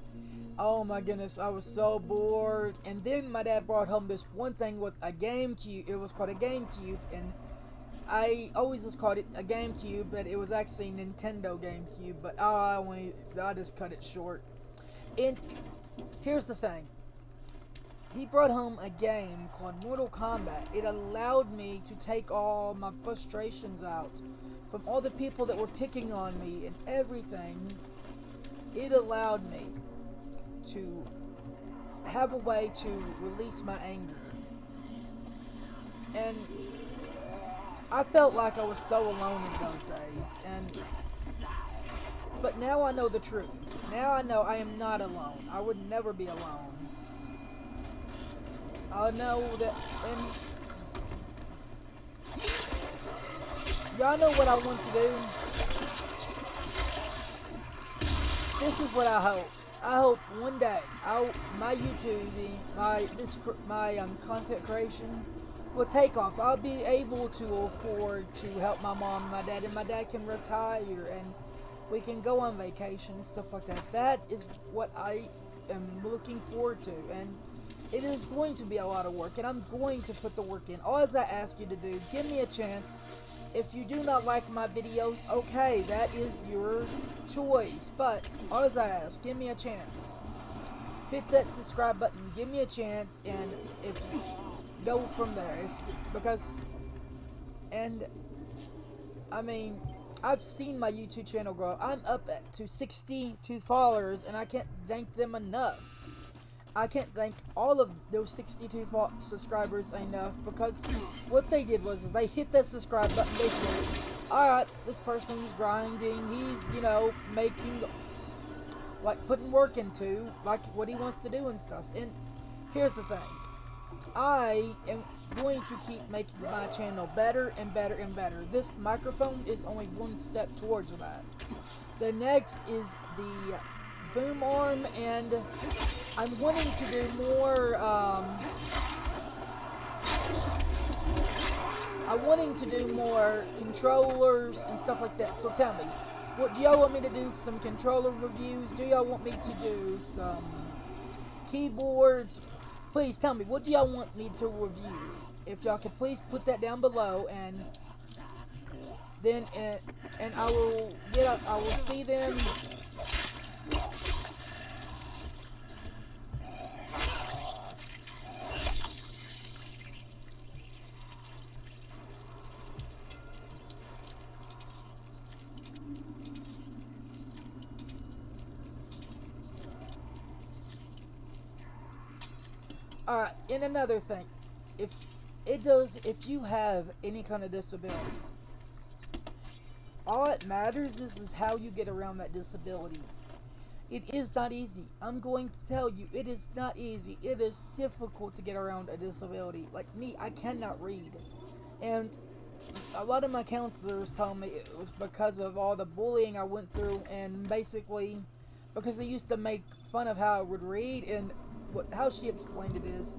oh my goodness, I was so bored. And then my dad brought home this one thing with a GameCube. It was called a GameCube, and I always just called it a GameCube, but it was actually Nintendo GameCube. But I just cut it short. And here's the thing: he brought home a game called Mortal Kombat. It allowed me to take all my frustrations out from all the people that were picking on me and everything. It allowed me to have a way to release my anger. And I felt like I was so alone in those days. But now I know the truth. Now I know I am not alone. I would never be alone. I know that, and y'all know what I want to do. This is what I hope. I hope one day, my YouTube, my content creation will take off. I'll be able to afford to help my mom and my dad, and my dad can retire, and we can go on vacation and stuff like that. That is what I am looking forward to, and it is going to be a lot of work, and I'm going to put the work in. All I ask you to do, give me a chance. If you do not like my videos, okay, that is your choice. But all I ask, give me a chance. Hit that subscribe button, give me a chance, and if you go from there. I've seen my YouTube channel grow. I'm up to 62 followers, and I can't thank them enough. I can't thank all of those 62 subscribers enough, because what they did was they hit that subscribe button, basically alright, this person's grinding, he's, you know, making, like, putting work into, like, what he wants to do and stuff. And here's the thing. I am going to keep making my channel better and better and better. This microphone is only one step towards that. The next is the boom arm, and I'm wanting to do more, I'm wanting to do more controllers and stuff like that. So tell me, what do y'all want me to do? Some controller reviews? Do y'all want me to do some keyboards? Please tell me, what do y'all want me to review? If y'all could please put that down below, and then and I will see them. Alright, and another thing, if you have any kind of disability, all that matters is how you get around that disability. It is not easy. I'm going to tell you, it is not easy. It is difficult to get around a disability. Like me, I cannot read. And a lot of my counselors told me it was because of all the bullying I went through, and basically because they used to make fun of how I would read. And how she explained it is,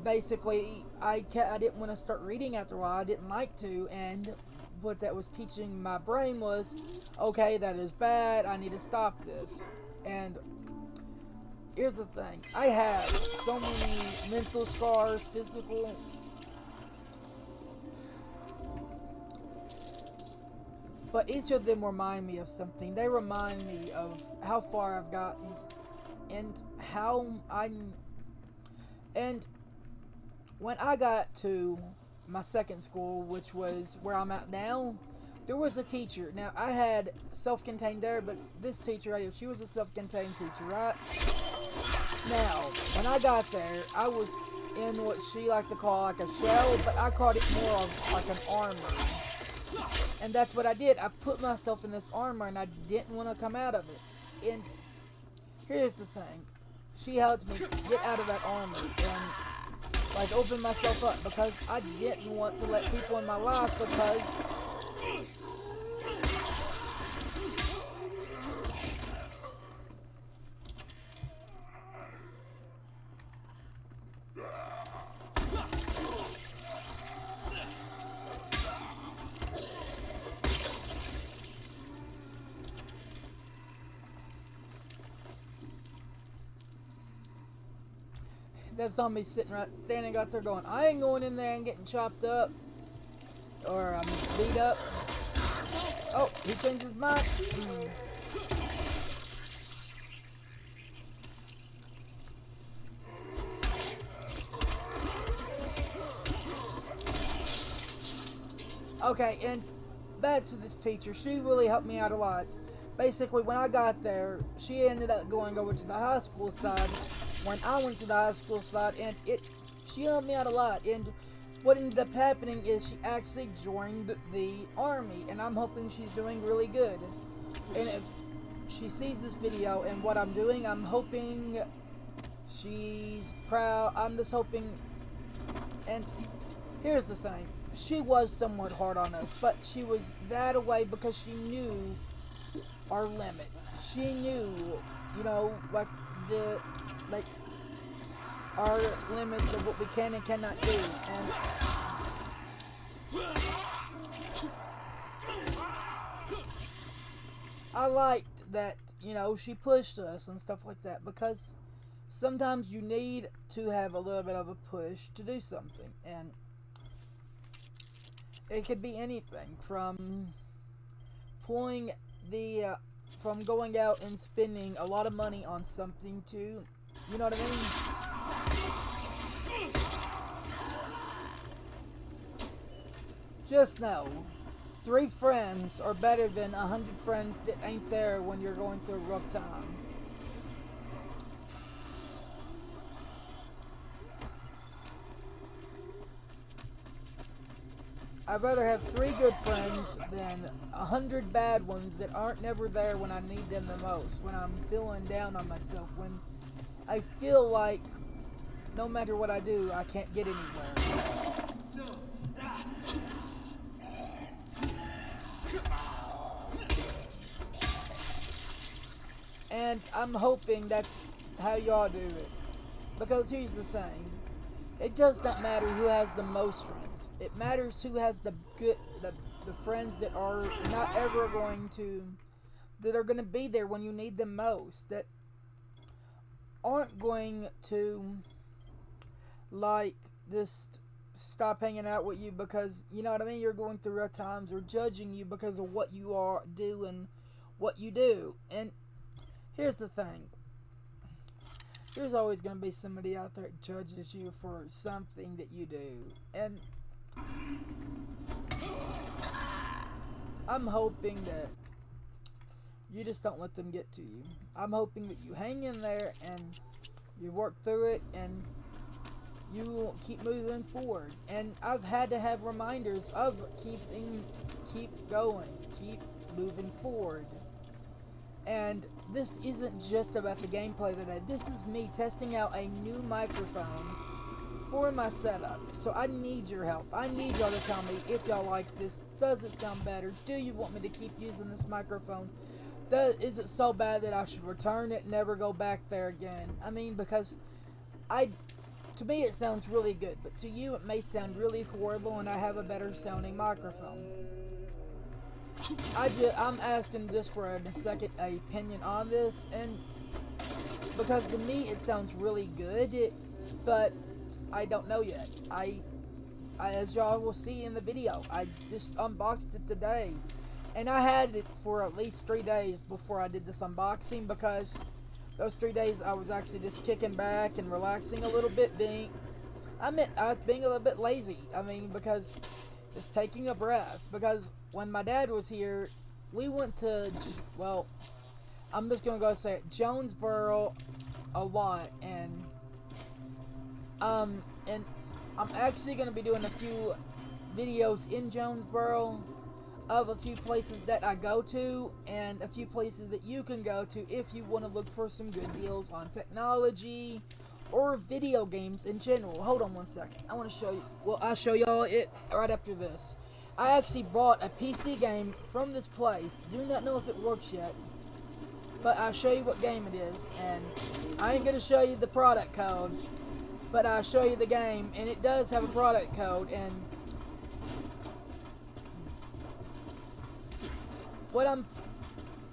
basically, I didn't want to start reading after a while. I didn't like to, and what that was teaching my brain was, okay, that is bad, I need to stop this. And here's the thing, I have so many mental scars, physical, but each of them remind me of something. They remind me of how far I've gotten, and and when I got to my second school, which was where I'm at now, there was a teacher. Now, I had self-contained there, but this teacher right here, she was a self-contained teacher, right? Now, when I got there, I was in what she liked to call like a shell, but I called it more of like an armor. And that's what I did. I put myself in this armor, and I didn't want to come out of it. And here's the thing. She helped me get out of that armor and like open myself up, because I didn't want to let people in my life, because that zombie standing out there going, I ain't going in there and getting chopped up or beat up. Oh, he changed his mind. Okay, and back to this teacher. She really helped me out a lot. Basically, when I got there, she ended up going over to the high school side when I went to the high school side, and she helped me out a lot. And what ended up happening is she actually joined the army, and I'm hoping she's doing really good. And if she sees this video and what I'm doing, I'm hoping she's proud. I'm just hoping. And here's the thing, she was somewhat hard on us, but she was that way because she knew our limits. She knew, you know, like our limits of what we can and cannot do. And I liked that, you know, she pushed us and stuff like that, because sometimes you need to have a little bit of a push to do something. And it could be anything from pulling the from going out and spending a lot of money on something to, you know what I mean? Just know, 3 friends are better than 100 friends that ain't there when you're going through a rough time. I'd rather have 3 good friends than 100 bad ones that aren't never there when I need them the most. When I'm feeling down on myself. When I feel like no matter what I do, I can't get anywhere. And I'm hoping that's how y'all do it. Because here's the thing. It does not matter who has the most friends. It matters who has the friends that are not ever going to, that are going to be there when you need them most. That aren't going to, like, just stop hanging out with you because, you know what I mean, you're going through rough times, or judging you because of what you are doing, what you do. And here's the thing. There's always going to be somebody out there that judges you for something that you do. And I'm hoping that you just don't let them get to you. I'm hoping that you hang in there and you work through it and you keep moving forward. And I've had to have reminders of keep going, keep moving forward. And this isn't just about the gameplay today. This is me testing out a new microphone for my setup. So I need your help. I need y'all to tell me if y'all like this. Does it sound better? Do you want me to keep using this microphone? Is it so bad that I should return it and never go back there again? I mean, because to me it sounds really good, but to you it may sound really horrible and I have a better sounding microphone. I'm asking just for a second opinion on this, and because to me it sounds really good, but I don't know yet. I as y'all will see in the video, I just unboxed it today, and I had it for at least 3 days before I did this unboxing, because those 3 days I was actually just kicking back and relaxing a little bit, being a little bit lazy. I mean, because just taking a breath, because when my dad was here, we went to, well, I'm just going to go say it, Jonesboro a lot, and I'm actually going to be doing a few videos in Jonesboro of a few places that I go to, and a few places that you can go to if you want to look for some good deals on technology or video games in general. Hold on one second. I want to show you. Well, I'll show y'all it right after this. I actually bought a PC game from this place. Do not know if it works yet, but I'll show you what game it is. And I ain't going to show you the product code, but I'll show you the game, and it does have a product code. And what I'm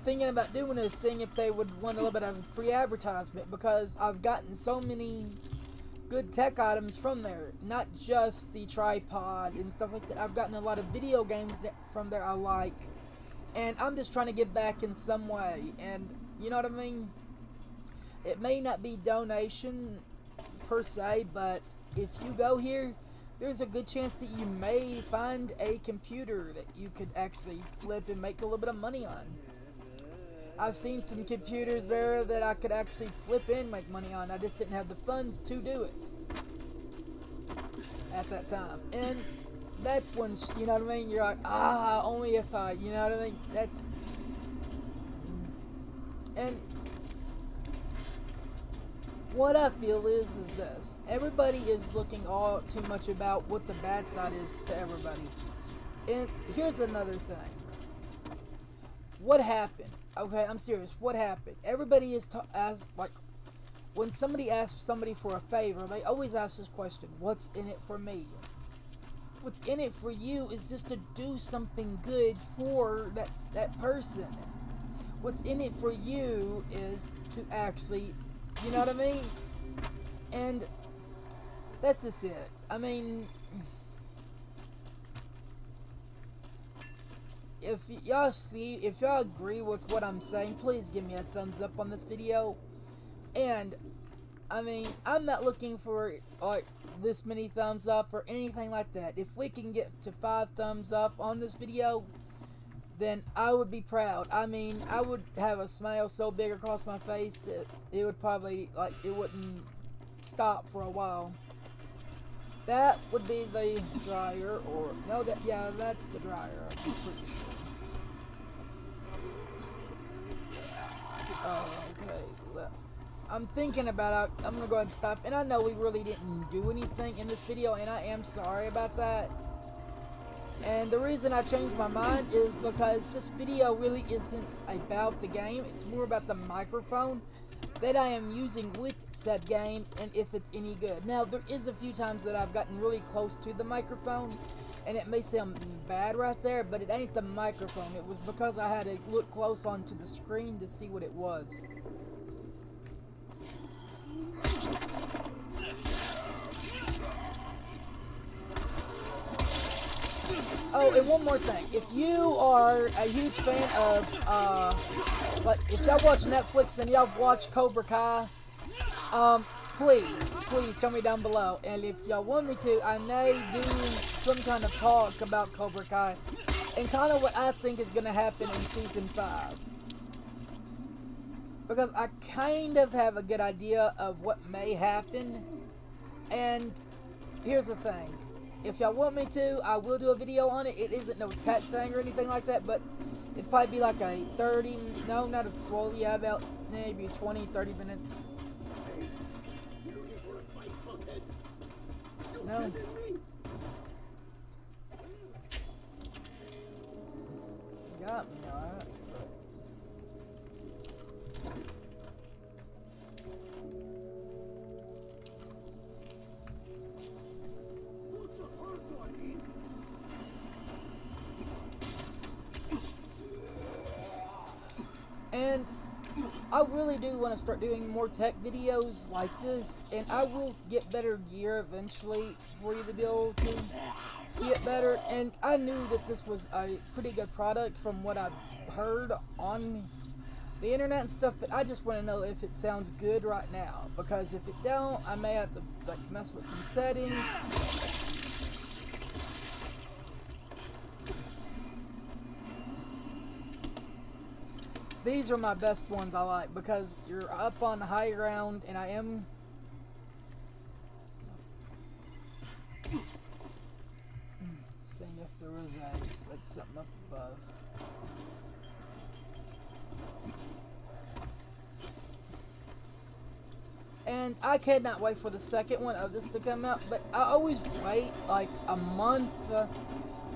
thinking about doing is seeing if they would want a little bit of free advertisement, because I've gotten so many good tech items from there, not just the tripod and stuff like that. I've gotten a lot of video games from there I like, and I'm just trying to give back in some way. And you know what I mean, it may not be donation per se, but if you go here, there's a good chance that you may find a computer that you could actually flip and make a little bit of money on. I've seen some computers there that I could actually flip and make money on. I just didn't have the funds to do it at that time. And that's when, you know what I mean, you're like, only if I, you know what I mean? That's, and what I feel is this. Everybody is looking all too much about what the bad side is to everybody. And here's another thing. What happened? Okay, I'm serious. What happened? Everybody is like, when somebody asks somebody for a favor, they always ask this question: what's in it for me? What's in it for you is just to do something good for that person. What's in it for you is to actually, you know what I mean? And that's just it. I mean, if y'all agree with what I'm saying, please give me a thumbs up on this video. And I mean, I'm not looking for like this many thumbs up or anything like that. If we can get to 5 thumbs up on this video, then I would be proud. I mean, I would have a smile so big across my face that it would probably, like, it wouldn't stop for a while. That would be the dryer, or no, yeah, that's the dryer. I'm pretty sure. Oh, okay. Well, I'm thinking about it. I'm gonna go ahead and stop. And I know we really didn't do anything in this video, and I am sorry about that. And the reason I changed my mind is because this video really isn't about the game. It's more about the microphone that I am using with said game, and if it's any good. Now, there is a few times that I've gotten really close to the microphone, and it may sound bad right there, but it ain't the microphone. It was because I had to look close onto the screen to see what it was. Oh, and one more thing. If you are a huge fan of, but if y'all watch Netflix and y'all watch Cobra Kai, please tell me down below. And if y'all want me to, I may do some kind of talk about Cobra Kai and kind of what I think is going to happen in Season 5. Because I kind of have a good idea of what may happen. And here's the thing. If y'all want me to, I will do a video on it. It isn't no tech thing or anything like that, but it'd probably be like a 30, no, not a, well, yeah, about maybe 20, 30 minutes. No. You got me, alright. And I really do want to start doing more tech videos like this, and I will get better gear eventually for you to be able to see it better. And I knew that this was a pretty good product from what I've heard on the internet and stuff, but I just want to know if it sounds good right now, because if it don't, I may have to like mess with some settings. These are my best ones I like, because you're up on the high ground, and I am... seeing if there was like something up above. And I cannot wait for the second one of this to come out, but I always wait like a month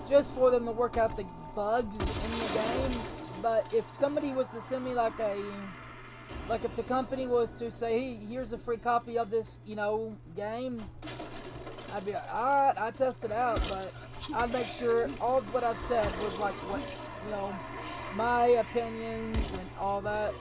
just for them to work out the bugs in the game. But if somebody was to send me like if the company was to say, hey, here's a free copy of this, you know, game, I'd be like, alright, I test it out, but I'd make sure all of what I've said was like what, you know, my opinions and all that.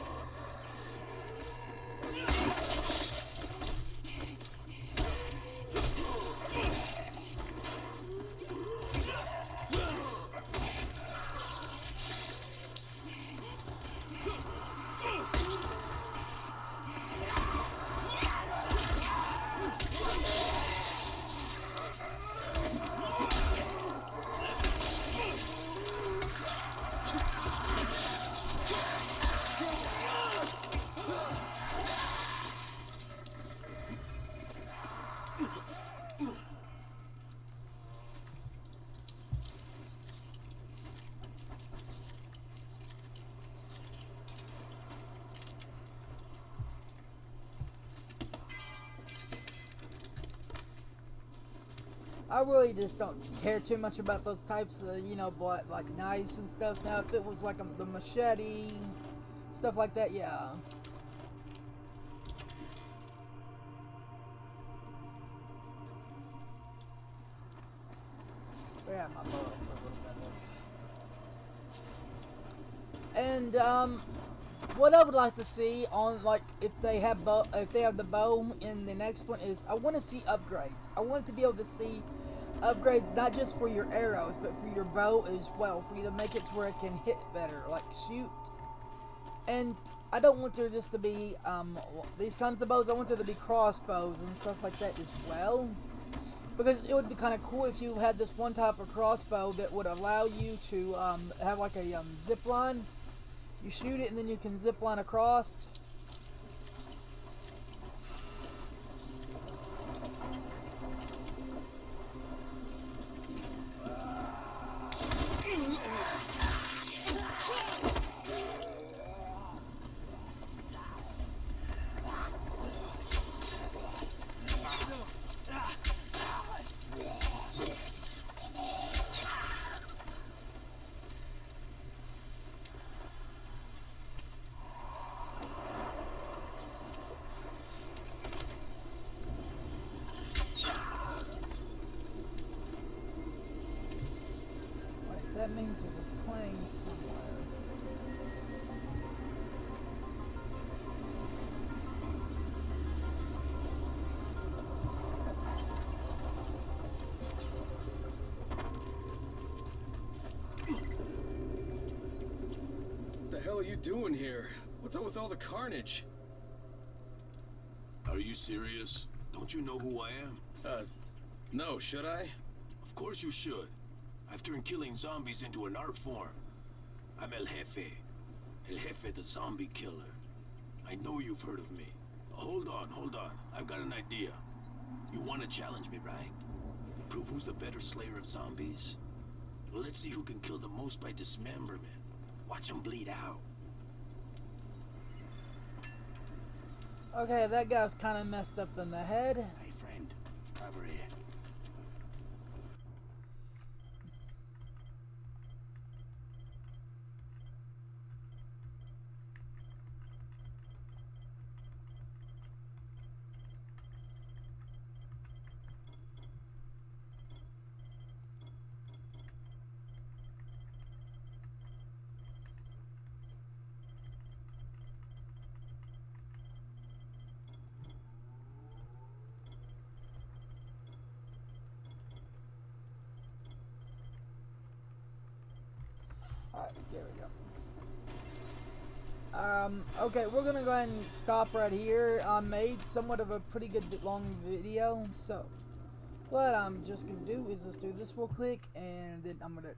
I really just don't care too much about those types of, you know, like knives and stuff. Now, if it was like the machete, stuff like that, yeah. Yeah, my bow for a little bit. And what I would like to see on, like, if they have the bow in the next one is, I want to see upgrades. I want to be able to see upgrades not just for your arrows, but for your bow as well, for you to make it to where it can hit better, like shoot. And I don't want there just to be these kinds of bows. I want there to be crossbows and stuff like that as well, because it would be kind of cool if you had this one type of crossbow that would allow you to have like a zip line. You shoot it and then you can zip line across. that means there's a plane somewhere. What the hell are you doing here? What's up with all the carnage? Are you serious? Don't you know who I am? No, should I? Of course you should. I've turned killing zombies into an art form. I'm El Jefe. El Jefe the Zombie Killer. I know you've heard of me. Hold on. I've got an idea. You want to challenge me, right? Prove who's the better slayer of zombies? Well, let's see who can kill the most by dismemberment. Watch them bleed out. Okay, that guy's kind of messed up in the head. Hey, friend. Over here. Alright, there we go. Okay, we're gonna go ahead and stop right here. I made somewhat of a pretty good long video, so what I'm just gonna do is just do this real quick, and then I'm gonna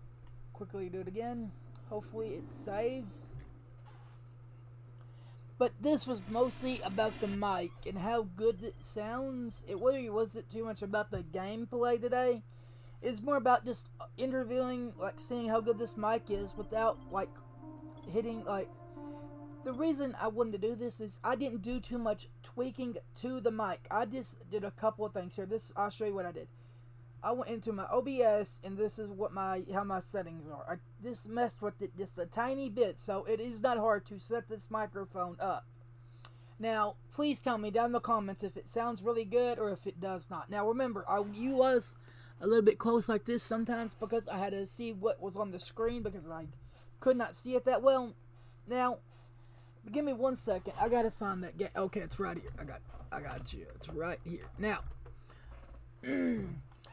quickly do it again. Hopefully it saves. But this was mostly about the mic and how good it sounds. It really wasn't too much about the gameplay today. It's more about just interviewing, like seeing how good this mic is without like hitting like. The reason I wanted to do this is I didn't do too much tweaking to the mic. I just did a couple of things here. I'll show you what I did. I went into my OBS and this is what how my settings are. I just messed with it just a tiny bit, so it is not hard to set this microphone up. Now, please tell me down in the comments if it sounds really good or if it does not. Now, remember, you was a little bit close like this sometimes because I had to see what was on the screen because I could not see it that well. Now, give me 1 second. I gotta find that game. Okay, it's right here. I got you. It's right here. Now,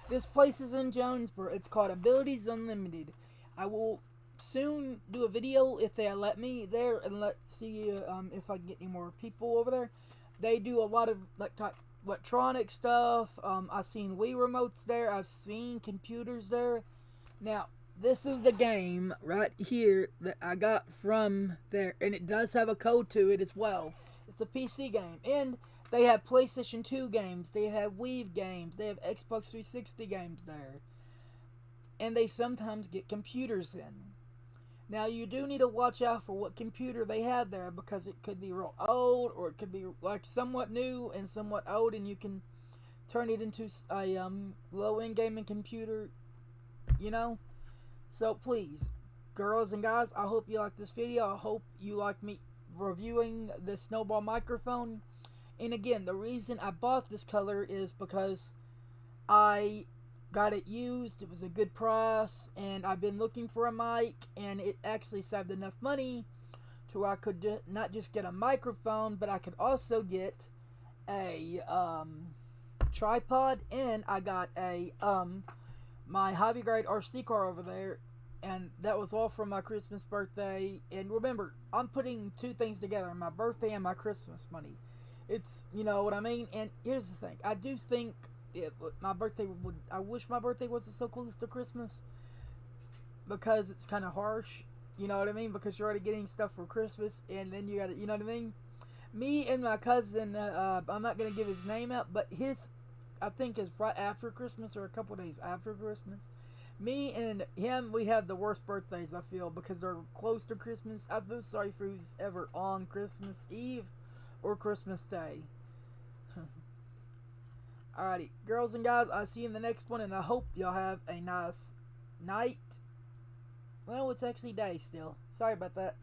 this place is in Jonesboro. It's called Abilities Unlimited. I will soon do a video if they let me there, and let's see if I can get any more people over there. They do a lot of electronic stuff. I've seen Wii remotes there. I've seen computers there. Now, this is the game right here that I got from there, and it does have a code to it as well. It's a PC game, and they have PlayStation 2 games, they have Wii games, they have Xbox 360 games there, and they sometimes get computers in. Now, you do need to watch out for what computer they have there because it could be real old or it could be like somewhat new and somewhat old, and you can turn it into a low-end gaming computer, you know. So please, girls and guys, I hope you like this video. I hope you like me reviewing the Snowball microphone. And again, the reason I bought this color is because I got it used. It was a good price, and I've been looking for a mic, and it actually saved enough money to where I could not just get a microphone, but I could also get a tripod, and I got a my hobby grade RC car over there, and that was all from my Christmas birthday. And remember, I'm putting two things together, my birthday and my Christmas money. It's, you know what I mean? And here's the thing, I do think my birthday I wish my birthday wasn't so close to Christmas, because it's kind of harsh, you know what I mean? Because you're already getting stuff for Christmas, and then you gotta, you know what I mean? Me and my cousin, I'm not gonna give his name out, but his, I think, is right after Christmas or a couple days after Christmas. Me and him, we have the worst birthdays, I feel, because they're close to Christmas. I feel sorry for who's ever on Christmas Eve or Christmas Day. Alrighty, girls and guys, I'll see you in the next one, and I hope y'all have a nice night. Well, it's actually day still. Sorry about that.